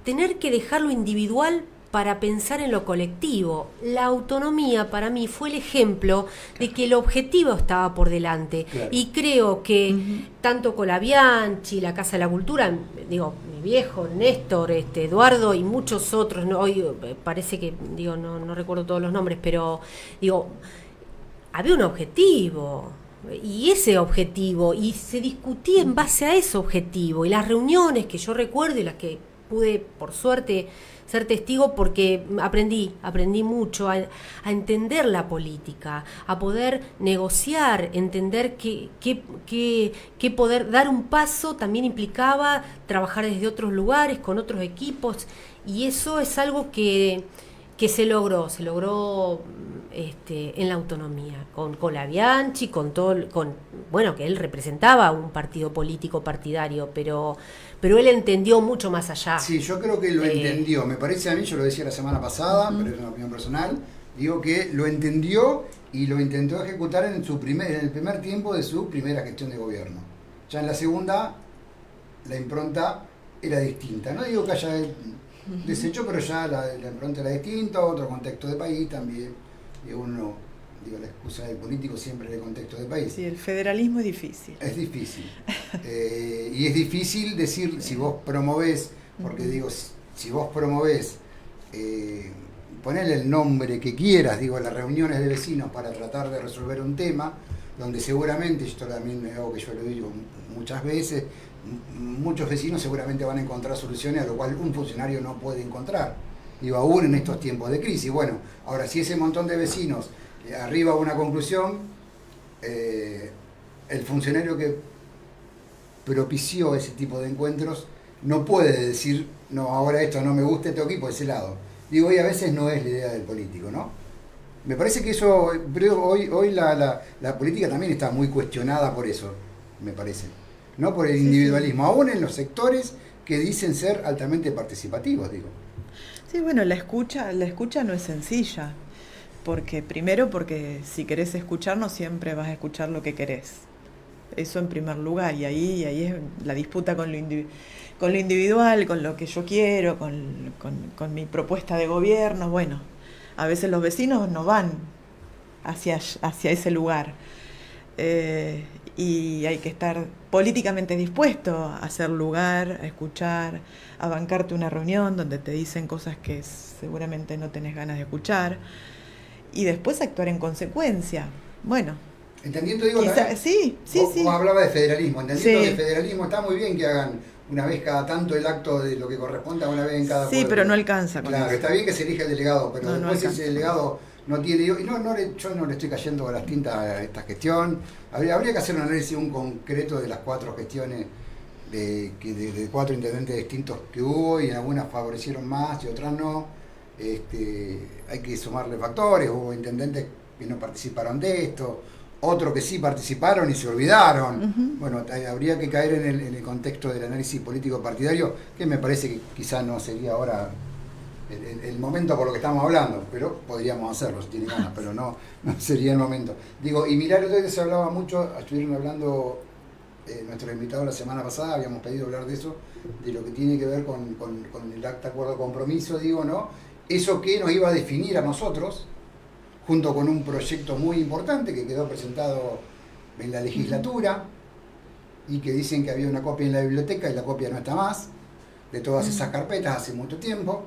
tener que dejar lo individual para pensar en lo colectivo. La autonomía para mí fue el ejemplo de que el objetivo estaba por delante. Claro. Y creo que tanto Colabianchi, la Casa de la Cultura, mi viejo, Néstor, Eduardo y muchos otros, hoy parece que, no recuerdo todos los nombres, pero había un objetivo. Y ese objetivo, y se discutía en base a ese objetivo, y las reuniones que yo recuerdo y las que pude, por suerte, ser testigo, porque aprendí mucho a entender la política, a poder negociar, entender que poder dar un paso también implicaba trabajar desde otros lugares, con otros equipos, y eso es algo que se logró en la autonomía, con Colabianchi, que él representaba un partido político partidario, pero él entendió mucho más allá. Sí, yo creo que lo entendió, me parece a mí, yo lo decía la semana pasada, pero es una opinión personal, digo que lo entendió y lo intentó ejecutar en el primer tiempo de su primera gestión de gobierno. Ya en la segunda, la impronta era distinta, no digo que haya deshecho, pero ya la impronta era distinta, otro contexto de país también. Y la excusa del político siempre en el contexto del país. Sí, el federalismo es difícil. Es difícil. Y es difícil decir si vos promovés, porque si vos promovés, ponele el nombre que quieras, las reuniones de vecinos para tratar de resolver un tema, donde seguramente, esto también es algo que yo lo digo muchas veces, muchos vecinos seguramente van a encontrar soluciones a lo cual un funcionario no puede encontrar. Aún en estos tiempos de crisis. Bueno, ahora si ese montón de vecinos arriba a una conclusión, el funcionario que propició ese tipo de encuentros no puede decir, no, ahora esto no me gusta, tengo que ir por ese lado. Y a veces no es la idea del político, ¿no? Me parece que eso, pero hoy la política también está muy cuestionada por eso, me parece. No por el individualismo, aún en los sectores que dicen ser altamente participativos, Sí, la escucha no es sencilla, porque si querés escuchar no siempre vas a escuchar lo que querés, eso en primer lugar, y ahí es la disputa con lo individual, con lo que yo quiero, con mi propuesta de gobierno. A veces los vecinos no van hacia ese lugar, y hay que estar políticamente dispuesto a hacer lugar, a escuchar, a bancarte una reunión donde te dicen cosas que seguramente no tenés ganas de escuchar, y después actuar en consecuencia. Entendiendo, sí. Vos hablaba de federalismo, entendiendo que el federalismo está muy bien que hagan una vez cada tanto el acto de lo que corresponda, una vez en cada pueblo. Sí, pero no alcanza con Claro, eso. Está bien que se elija el delegado, pero después no ese delegado no tiene... Yo no le estoy cayendo a las tintas a esta gestión. Habría que hacer un análisis concreto de las 4 gestiones de 4 intendentes distintos que hubo, y en algunas favorecieron más y otras no. Hay que sumarle factores, hubo intendentes que no participaron de esto, otros que sí participaron y se olvidaron. Habría que caer en el contexto del análisis político partidario, que me parece que quizás no sería ahora el momento por lo que estamos hablando, pero podríamos hacerlo si tiene ganas, pero no sería el momento. Digo, y mirar, entonces se hablaba mucho, estuvieron hablando nuestros invitados la semana pasada, habíamos pedido hablar de eso, de lo que tiene que ver con el acta acuerdo de compromiso, digo, ¿no? Eso que nos iba a definir a nosotros, junto con un proyecto muy importante que quedó presentado en la legislatura, y que dicen que había una copia en la biblioteca y la copia no está más, de todas esas carpetas hace mucho tiempo.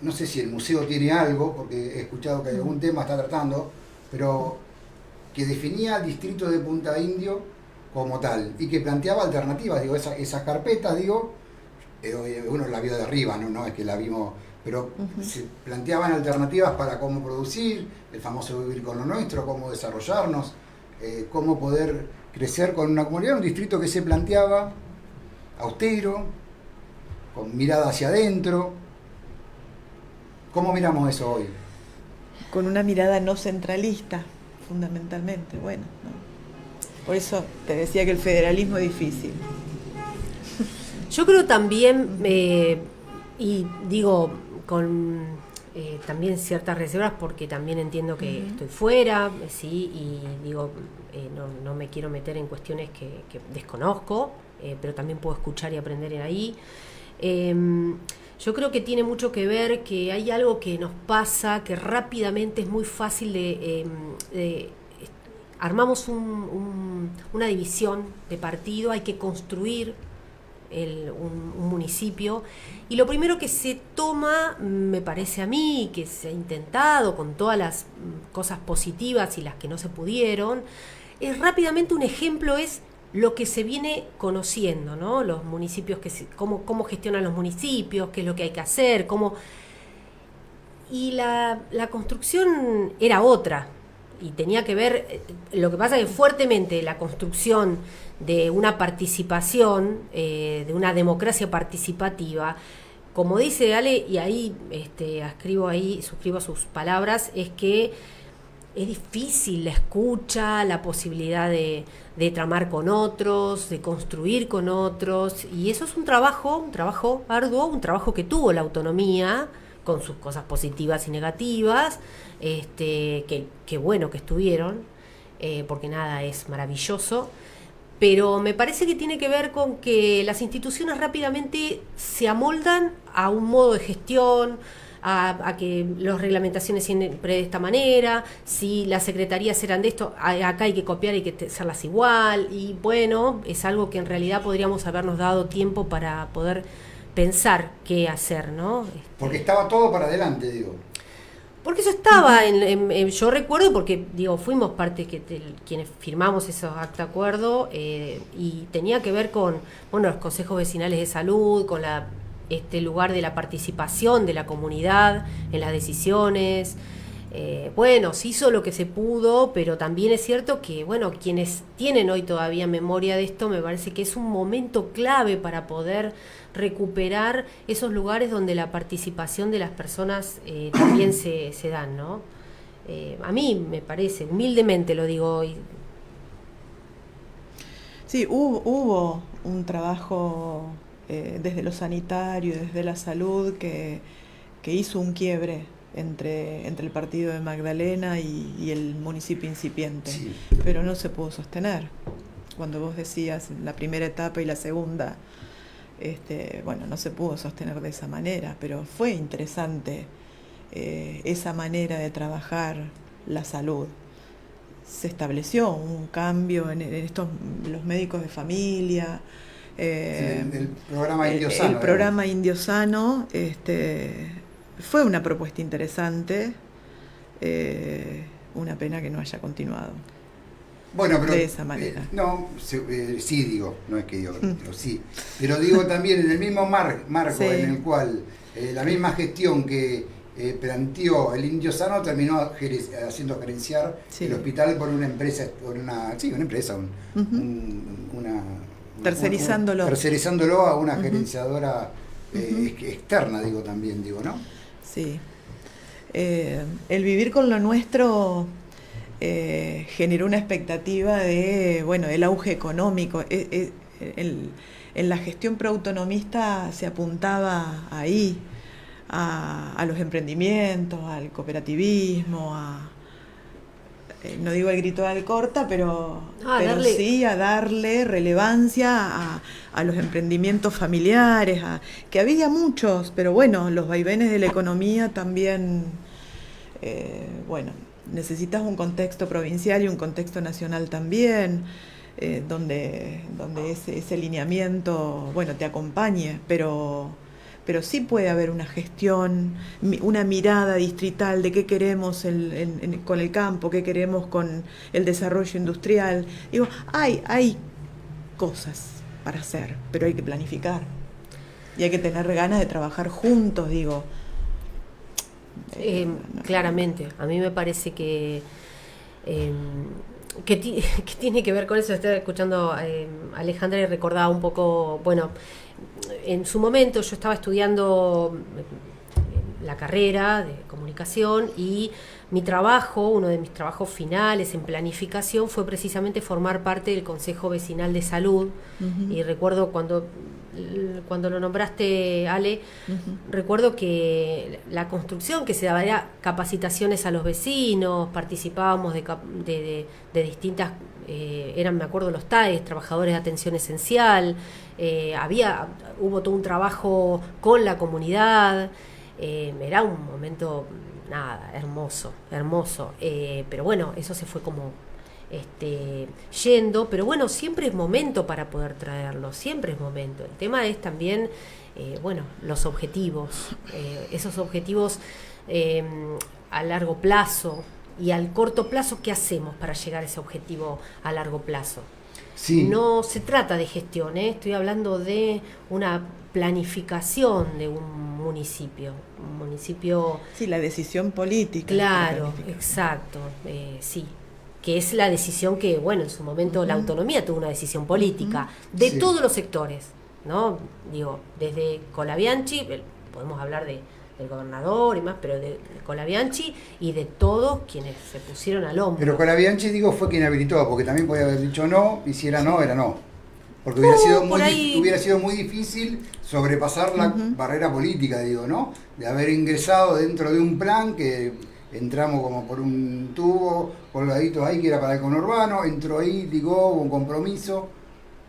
No sé si el museo tiene algo, porque he escuchado que algún tema está tratando, pero que definía el distrito de Punta Indio como tal y que planteaba alternativas. Digo, esas carpetas, digo, uno la vio de arriba, no es que la vimos, pero se planteaban alternativas para cómo producir, el famoso vivir con lo nuestro, cómo desarrollarnos, cómo poder crecer con una comunidad, un distrito que se planteaba austero, con mirada hacia adentro. ¿Cómo miramos eso hoy? Con una mirada no centralista, fundamentalmente. Bueno, ¿no? Por eso te decía que el federalismo es difícil. Yo creo también, y digo con también ciertas reservas, porque también entiendo que estoy fuera, sí, y digo, no me quiero meter en cuestiones que desconozco, pero también puedo escuchar y aprender ahí. Yo creo que tiene mucho que ver que hay algo que nos pasa, que rápidamente es muy fácil de armamos una división de partido, hay que construir un municipio, y lo primero que se toma, me parece a mí, que se ha intentado con todas las cosas positivas y las que no se pudieron, es rápidamente un ejemplo, es lo que se viene conociendo, ¿no? Los municipios, cómo gestionan los municipios, qué es lo que hay que hacer, y la construcción era otra, y tenía que ver, lo que pasa es que fuertemente la construcción de una participación, de una democracia participativa, como dice Ale, y ahí suscribo sus palabras, es que es difícil la escucha, la posibilidad de tramar con otros, de construir con otros, y eso es un trabajo arduo, un trabajo que tuvo la autonomía, con sus cosas positivas y negativas, que bueno que estuvieron, porque nada es maravilloso, pero me parece que tiene que ver con que las instituciones rápidamente se amoldan a un modo de gestión, a que las reglamentaciones siempre de esta manera, si las secretarías eran de esto, acá hay que copiar, hay que hacerlas igual, y bueno, es algo que en realidad podríamos habernos dado tiempo para poder pensar qué hacer, ¿no? Porque estaba todo para adelante, digo. Porque eso estaba, yo recuerdo, porque digo, fuimos parte quienes firmamos esos acta de acuerdo, y tenía que ver con los consejos vecinales de salud, con este lugar de la participación de la comunidad en las decisiones. Se hizo lo que se pudo, pero también es cierto que, quienes tienen hoy todavía memoria de esto, me parece que es un momento clave para poder recuperar esos lugares donde la participación de las personas también se dan, ¿no? A mí me parece, humildemente lo digo hoy. Sí, hubo un trabajo desde lo sanitario, desde la salud, que hizo un quiebre entre el partido de Magdalena y el municipio incipiente, sí. Pero no se pudo sostener. Cuando vos decías la primera etapa y la segunda, no se pudo sostener de esa manera, pero fue interesante esa manera de trabajar la salud. Se estableció un cambio en los médicos de familia. El programa Indio Sano. El programa Indio Sano fue una propuesta interesante. Una pena que no haya continuado. Bueno, pero de esa manera. Sí digo, no es que digo, pero sí. Pero digo también en el mismo marco sí. En el cual la misma gestión que planteó el Indio Sano terminó haciendo gerenciar sí. El hospital por una empresa, tercerizándolo a una gerenciadora externa, ¿no? Sí. El vivir con lo nuestro generó una expectativa de, el auge económico. en la gestión proautonomista se apuntaba ahí, a los emprendimientos, al cooperativismo, no digo el grito de Alcorta, pero sí a darle relevancia a los emprendimientos familiares, que había muchos, pero bueno, los vaivenes de la economía también, necesitas un contexto provincial y un contexto nacional también, donde ese lineamiento, te acompañe, pero sí puede haber una gestión, una mirada distrital de qué queremos con el campo, qué queremos con el desarrollo industrial. Digo, hay cosas para hacer, pero hay que planificar. Y hay que tener ganas de trabajar juntos, digo. Claramente, a mí me parece que tiene que ver con eso. Estaba escuchando a Alejandra y recordaba un poco, en su momento yo estaba estudiando la carrera de comunicación y mi trabajo, uno de mis trabajos finales en planificación fue precisamente formar parte del Consejo Vecinal de Salud. Uh-huh. Y recuerdo cuando lo nombraste, Ale, recuerdo que la construcción que se daba capacitaciones a los vecinos, participábamos de distintas, me acuerdo los TAES, trabajadores de atención esencial, hubo todo un trabajo con la comunidad, era un momento, hermoso, pero eso se fue como yendo, pero siempre es momento para poder traerlo, siempre es momento. El tema es también, los objetivos, esos objetivos a largo plazo y al corto plazo, ¿qué hacemos para llegar a ese objetivo a largo plazo? Sí. No se trata de gestión, estoy hablando de una planificación de un municipio. Sí, la decisión política. Claro, exacto, sí. Que es la decisión que, en su momento la autonomía tuvo una decisión política de todos los sectores, ¿no? Digo, desde Colabianchi, podemos hablar del gobernador y más, pero de Colabianchi y de todos quienes se pusieron al hombro. Pero Colabianchi, fue quien habilitó, porque también podía haber dicho no, y si era no, era no. Porque hubiera sido muy difícil sobrepasar la barrera política, ¿no? De haber ingresado dentro de un plan que entramos como por un tubo colgaditos ahí que era para el conurbano, entró ahí, hubo un compromiso,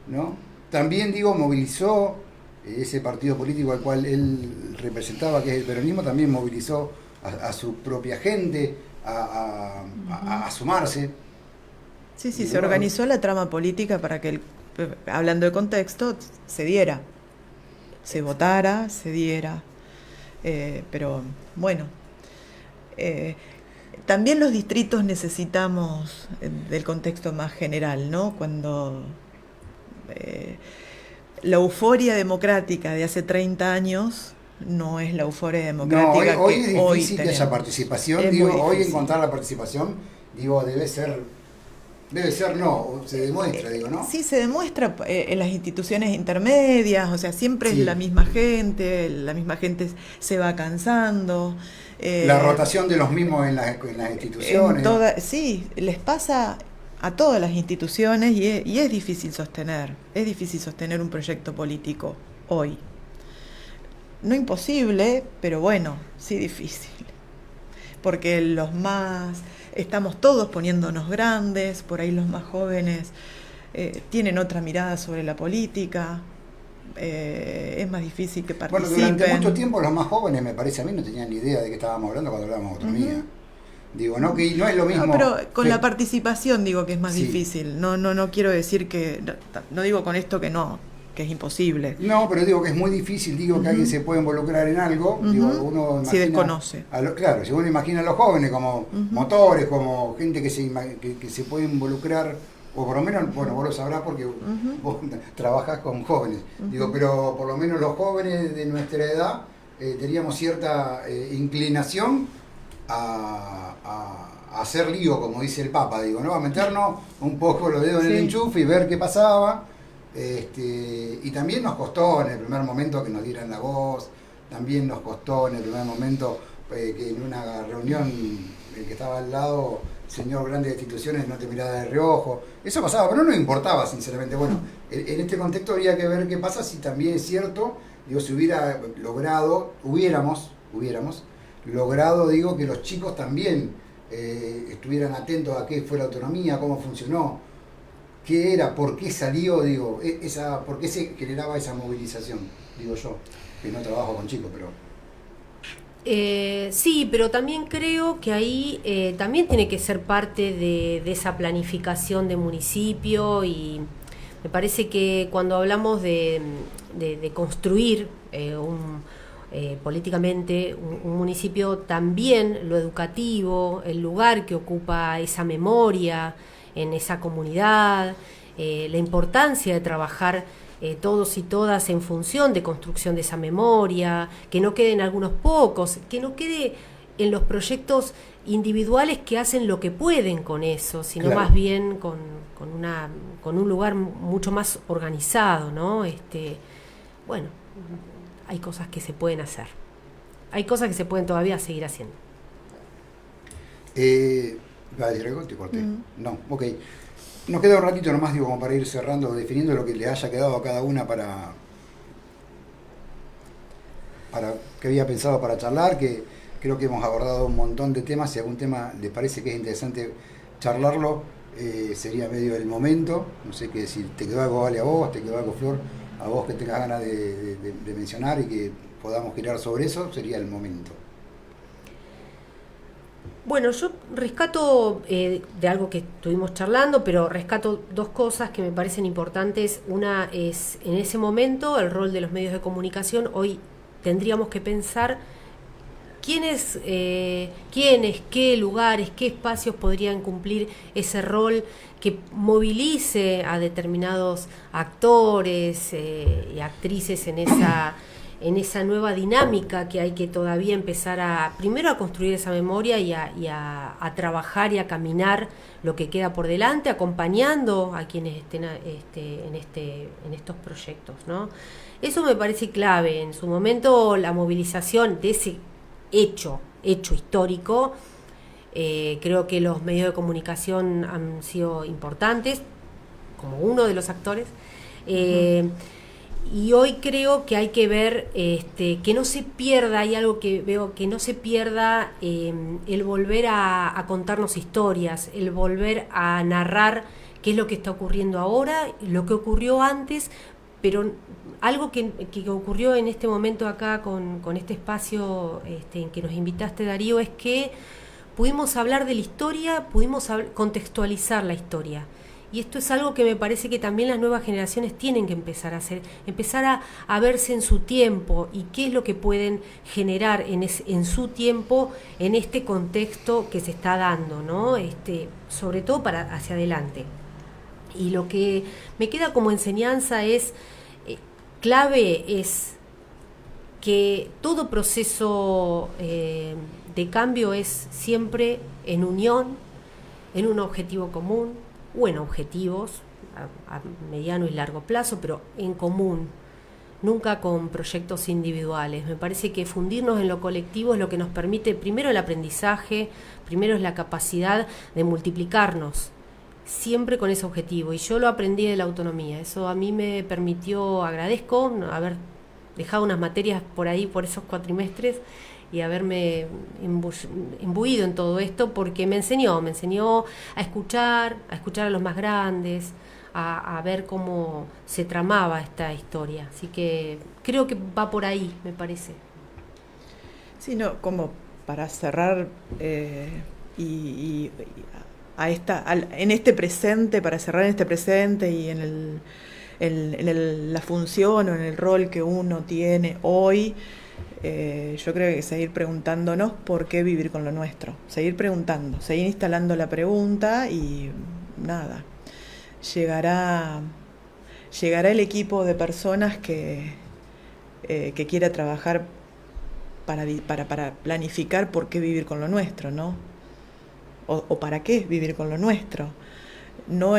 ¿no? También, movilizó ese partido político al cual él representaba, que es el peronismo, también movilizó a su propia gente a sumarse. Sí, se organizó la trama política para que, hablando de contexto, se diera, se votara, se diera, pero también los distritos necesitamos del contexto más general, ¿no? Cuando la euforia democrática de hace 30 años no es la euforia democrática hoy que es hoy difícil tenemos. Esa participación, hoy encontrar la participación, se demuestra, ¿no? Sí, se demuestra en las instituciones intermedias, o sea, siempre es la misma gente se va cansando. La rotación de los mismos en las instituciones. Sí, les pasa a todas las instituciones y es difícil sostener un proyecto político hoy. No imposible, pero sí difícil. Porque estamos todos poniéndonos grandes, por ahí los más jóvenes tienen otra mirada sobre la política, es más difícil que participen. Durante mucho tiempo los más jóvenes, me parece a mí, no tenían ni idea de qué estábamos hablando cuando hablábamos de autonomía. Que no es lo mismo. No, pero con la participación que es más difícil. No quiero decir que, no digo con esto que es imposible. No, pero que es muy difícil, que alguien se puede involucrar en algo, uno imagina, si desconoce. Claro, si uno imagina a los jóvenes como motores, como gente que se puede involucrar, o por lo menos, vos lo sabrás porque vos trabajás con jóvenes, pero por lo menos los jóvenes de nuestra edad teníamos cierta inclinación a hacer lío, como dice el Papa, a meternos un poco los dedos en el enchufe y ver qué pasaba. Y también nos costó en el primer momento que nos dieran la voz, también nos costó en el primer momento que en una reunión el que estaba al lado señor grandes instituciones no te miraba de reojo. Eso pasaba, pero no nos importaba, sinceramente. Bueno, en este contexto habría que ver qué pasa si también es cierto, digo, si hubiéramos logrado, digo, que los chicos también estuvieran atentos a qué fue la autonomía, cómo funcionó, qué era, por qué salió, digo, por qué se generaba esa movilización, digo yo, que no trabajo con chicos, pero... Sí, pero también creo que ahí también tiene que ser parte de esa planificación de municipio, y me parece que cuando hablamos de construir políticamente un municipio, también lo educativo, el lugar que ocupa esa memoria en esa comunidad, la importancia de trabajar todos y todas en función de construcción de esa memoria, que no queden algunos pocos, que no quede en los proyectos individuales que hacen lo que pueden con eso, sino claro, más bien con un lugar mucho más organizado, ¿no? Bueno, hay cosas que se pueden hacer, hay cosas que se pueden todavía seguir haciendo. ¿Va a decir algo? Te corté. No, ok. Nos queda un ratito nomás, digo, como para ir cerrando, definiendo lo que le haya quedado a cada una para que había pensado para charlar, que creo que hemos abordado un montón de temas. Si algún tema les parece que es interesante charlarlo, sería medio del momento. No sé qué decir, te quedó algo, Vale, a vos, te quedó algo, Flor, a vos que tengas ganas de mencionar y que podamos girar sobre eso, sería el momento. Bueno, yo rescato de algo que estuvimos charlando, pero rescato dos cosas que me parecen importantes. Una es, en ese momento, el rol de los medios de comunicación. Hoy tendríamos que pensar quiénes, qué lugares, qué espacios podrían cumplir ese rol que movilice a determinados actores y actrices en esa nueva dinámica que hay que todavía empezar primero a construir esa memoria y a trabajar y a caminar lo que queda por delante, acompañando a quienes estén en estos proyectos, ¿no? Eso me parece clave. En su momento, la movilización de ese hecho histórico, creo que los medios de comunicación han sido importantes, como uno de los actores, y hoy creo que hay que ver que no se pierda, hay algo que veo, que no se pierda el volver a contarnos historias, el volver a narrar qué es lo que está ocurriendo ahora, lo que ocurrió antes, pero algo que ocurrió en este momento acá con este espacio en que nos invitaste, Darío, es que pudimos hablar de la historia, pudimos contextualizar la historia. Y esto es algo que me parece que también las nuevas generaciones tienen que empezar a hacer, empezar a verse en su tiempo y qué es lo que pueden generar en su tiempo en este contexto que se está dando, ¿no? Sobre todo para hacia adelante. Y lo que me queda como enseñanza clave es que todo proceso de cambio es siempre en unión, en un objetivo común, o en objetivos a mediano y largo plazo, pero en común, nunca con proyectos individuales. Me parece que fundirnos en lo colectivo es lo que nos permite, primero, el aprendizaje, primero es la capacidad de multiplicarnos, siempre con ese objetivo. Y yo lo aprendí de la autonomía. Eso a mí me permitió, agradezco haber dejado unas materias por ahí, por esos cuatrimestres, y haberme imbuido en todo esto, porque me enseñó a escuchar a los más grandes, a ver cómo se tramaba esta historia. Así que creo que va por ahí, me parece. Sí, no, como para cerrar en este presente, para cerrar en este presente y en la función o en el rol que uno tiene hoy, yo creo que seguir preguntándonos por qué vivir con lo nuestro, seguir preguntando, seguir instalando la pregunta y nada, llegará el equipo de personas que quiera trabajar para planificar por qué vivir con lo nuestro, ¿no? O para qué vivir con lo nuestro. No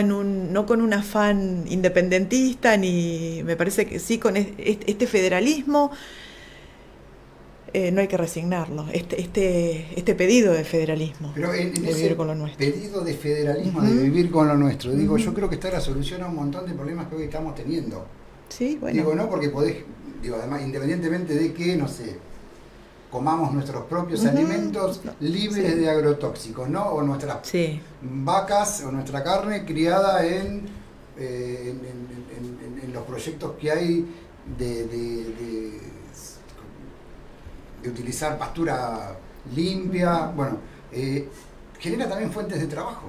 con un afán independentista, ni me parece que sí con este federalismo. no hay que resignarlo. Este pedido de federalismo, pero de vivir con lo nuestro. Pedido de federalismo, de vivir con lo nuestro. Digo, yo creo que está la solución a un montón de problemas que hoy estamos teniendo. Sí, bueno. Digo, no, porque podés, además, independientemente de que, no sé, comamos nuestros propios alimentos libres de agrotóxicos, ¿no? O nuestras vacas o nuestra carne criada en los proyectos que hay de utilizar pastura limpia, bueno, genera también fuentes de trabajo,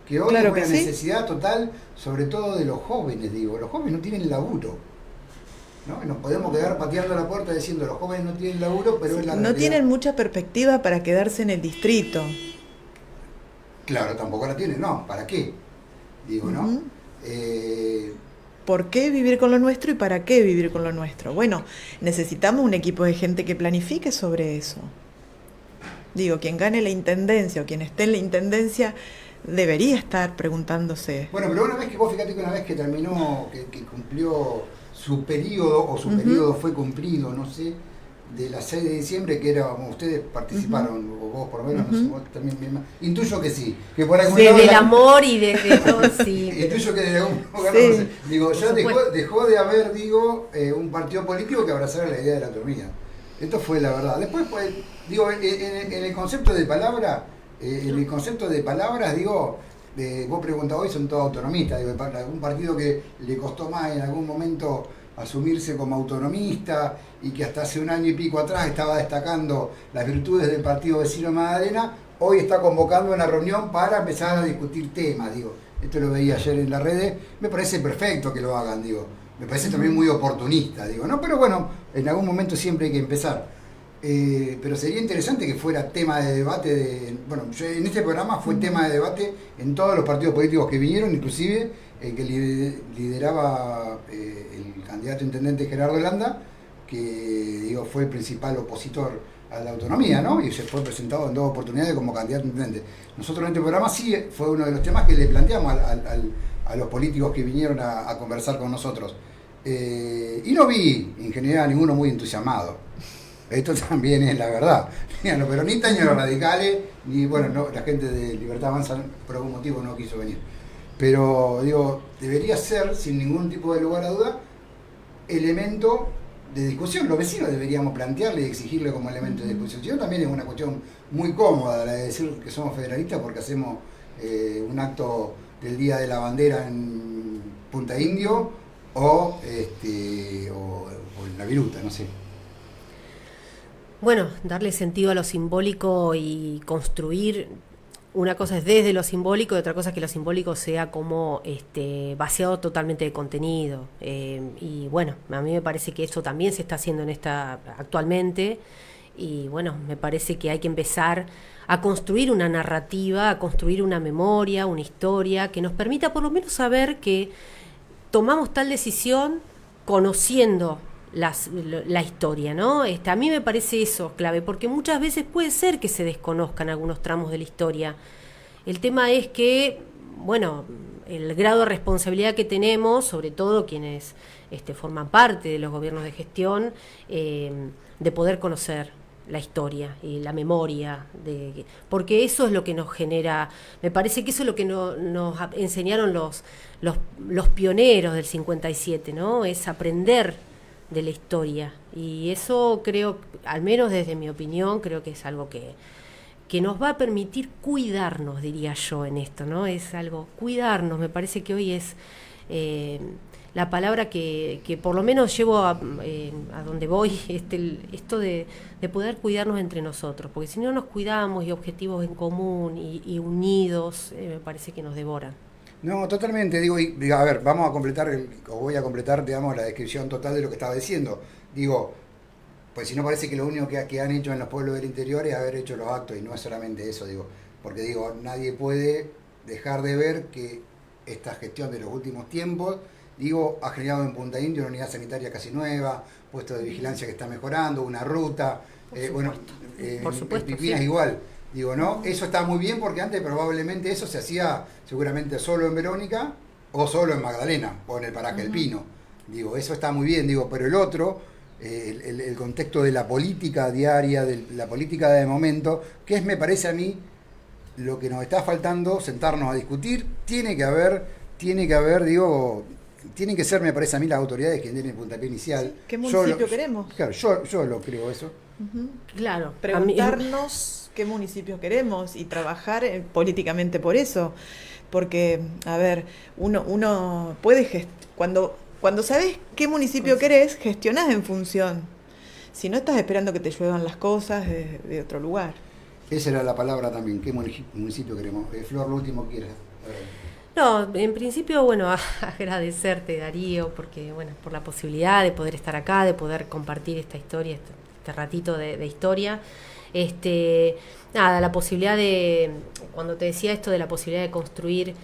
que hoy es una necesidad total, sobre todo de los jóvenes, digo, los jóvenes no tienen laburo, ¿no? Nos podemos quedar pateando la puerta diciendo los jóvenes no tienen laburo, pero es la realidad. No tienen mucha perspectiva para quedarse en el distrito. Claro, tampoco la tienen, no, ¿para qué? Digo, ¿no? ¿Por qué vivir con lo nuestro y para qué vivir con lo nuestro? Bueno, necesitamos un equipo de gente que planifique sobre eso. Digo, quien gane la intendencia o quien esté en la intendencia debería estar preguntándose. Bueno, pero una vez que vos fíjate que una vez que terminó, que cumplió su periodo, o su periodo fue cumplido, no sé, de la 6 de diciembre, que era, como ustedes participaron, o vos por lo menos, no sé, vos también misma, intuyo que sí, que por algún lado... Del amor y de todo, sí. Intuyo que de algún lugar, no sé, digo, ya dejó de haber, digo, un partido político que abrazara la idea de la autonomía. Esto fue la verdad. Después, pues, digo, en el concepto de palabra, digo, vos preguntas hoy, son todos autonomistas, digo, algún partido que le costó más en algún momento asumirse como autonomista y que hasta hace un año y pico atrás estaba destacando las virtudes del partido vecino Magdalena, hoy está convocando una reunión para empezar a discutir temas, digo. Esto lo veía ayer en las redes, me parece perfecto que lo hagan, digo. Me parece también muy oportunista, digo, ¿no? Pero bueno, en algún momento siempre hay que empezar. Pero sería interesante que fuera tema de debate, bueno, en este programa fue tema de debate en todos los partidos políticos que vinieron, inclusive el que lideraba el candidato intendente Gerardo Landa, que digo, fue el principal opositor a la autonomía, ¿no? Y se fue presentado en 2 oportunidades como candidato intendente. Nosotros en este programa sí fue uno de los temas que le planteamos a los políticos que vinieron a conversar con nosotros. Y no vi en general ninguno muy entusiasmado. Esto también es la verdad. Ni a los peronistas, ni a los radicales, ni bueno, no, la gente de Libertad Avanza por algún motivo no quiso venir. Pero digo, debería ser, sin ningún tipo de lugar a duda, elemento de discusión. Los vecinos deberíamos plantearle y exigirle como elemento de discusión. Yo también es una cuestión muy cómoda la de decir que somos federalistas porque hacemos un acto del Día de la Bandera en Punta Indio o en La Viruta, no sé. Bueno, darle sentido a lo simbólico y construir, una cosa es desde lo simbólico y otra cosa es que lo simbólico sea como vaciado totalmente de contenido. Y bueno, a mí me parece que eso también se está haciendo actualmente y bueno, me parece que hay que empezar a construir una narrativa, a construir una memoria, una historia que nos permita por lo menos saber que tomamos tal decisión conociendo la historia, ¿no? A mí me parece eso clave, porque muchas veces puede ser que se desconozcan algunos tramos de la historia. El tema es que, bueno, el grado de responsabilidad que tenemos, sobre todo quienes forman parte de los gobiernos de gestión, de poder conocer la historia y la memoria, porque eso es lo que nos genera, me parece que eso es lo que nos enseñaron los pioneros del 57, ¿no? Es aprender de la historia, y eso creo, al menos desde mi opinión, creo que es algo que nos va a permitir cuidarnos, diría yo, en esto, ¿no? Es algo, cuidarnos, me parece que hoy es la palabra que por lo menos llevo a donde voy, esto de poder cuidarnos entre nosotros, porque si no nos cuidamos y objetivos en común y unidos, me parece que nos devoran. No, totalmente, digo, a ver, voy a completar, digamos, la descripción total de lo que estaba diciendo. Digo, pues si no parece que lo único que han hecho en los pueblos del interior es haber hecho los actos, y no es solamente eso, digo, porque digo, nadie puede dejar de ver que esta gestión de los últimos tiempos, digo, ha generado en Punta Indio una unidad sanitaria casi nueva, puesto de vigilancia que está mejorando, una ruta, por supuesto, en Pipinas igual. Digo, ¿no? Eso está muy bien porque antes probablemente eso se hacía seguramente solo en Verónica o solo en Magdalena o en el Paraje del Pino. Digo, eso está muy bien, digo, pero el otro, el contexto de la política diaria, de la política de momento, que es, me parece a mí, lo que nos está faltando, sentarnos a discutir. Tiene que haber, digo, tienen que ser, me parece a mí, las autoridades que den el puntapié inicial. Sí, ¿qué municipio queremos? Claro, yo lo creo eso. Claro. Preguntarnos qué municipio queremos y trabajar políticamente por eso. Porque, a ver, uno puede cuando sabes qué municipio querés, gestionás en función. Si no, estás esperando que te lluevan las cosas de otro lugar. Esa era la palabra también, ¿qué municipio queremos? Flor, lo último quieras. No, en principio, bueno, agradecerte, Darío, porque, bueno, por la posibilidad de poder estar acá, de poder compartir esta historia, este ratito de historia. Nada, la posibilidad de, cuando te decía esto de la posibilidad de construir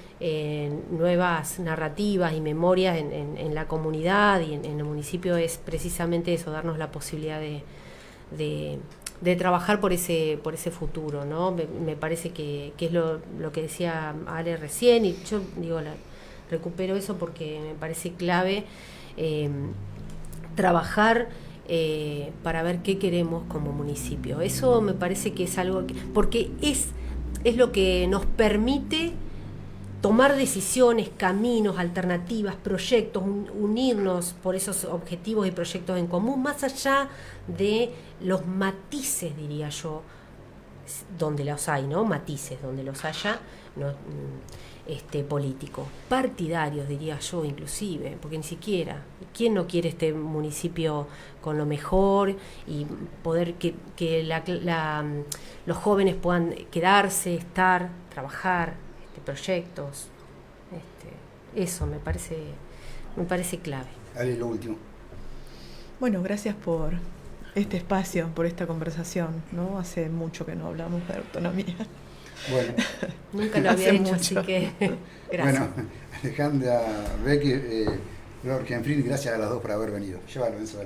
nuevas narrativas y memorias en la comunidad y en el municipio, es precisamente eso, darnos la posibilidad de trabajar por ese futuro, ¿no? Me parece que es lo que decía Ale recién, y yo digo, recupero eso porque me parece clave trabajar para ver qué queremos como municipio. Eso me parece que es algo porque es lo que nos permite tomar decisiones, caminos, alternativas, proyectos, unirnos por esos objetivos y proyectos en común, más allá de los matices, diría yo, donde los hay, ¿no? Matices, donde los haya, ¿no? Políticos, partidarios, diría yo, inclusive, porque ni siquiera, ¿quién no quiere este municipio con lo mejor y poder que los jóvenes puedan quedarse, estar, trabajar, proyectos? Eso me parece clave. Dale, lo último. Bueno, gracias por este espacio, por esta conversación, ¿no? Hace mucho que no hablamos de autonomía. Bueno. Nunca lo había hecho, mucho. Así que gracias. Bueno, Alejandra Becker, Flor Gianfried, gracias a las dos por haber venido. Llévalo, Enzo.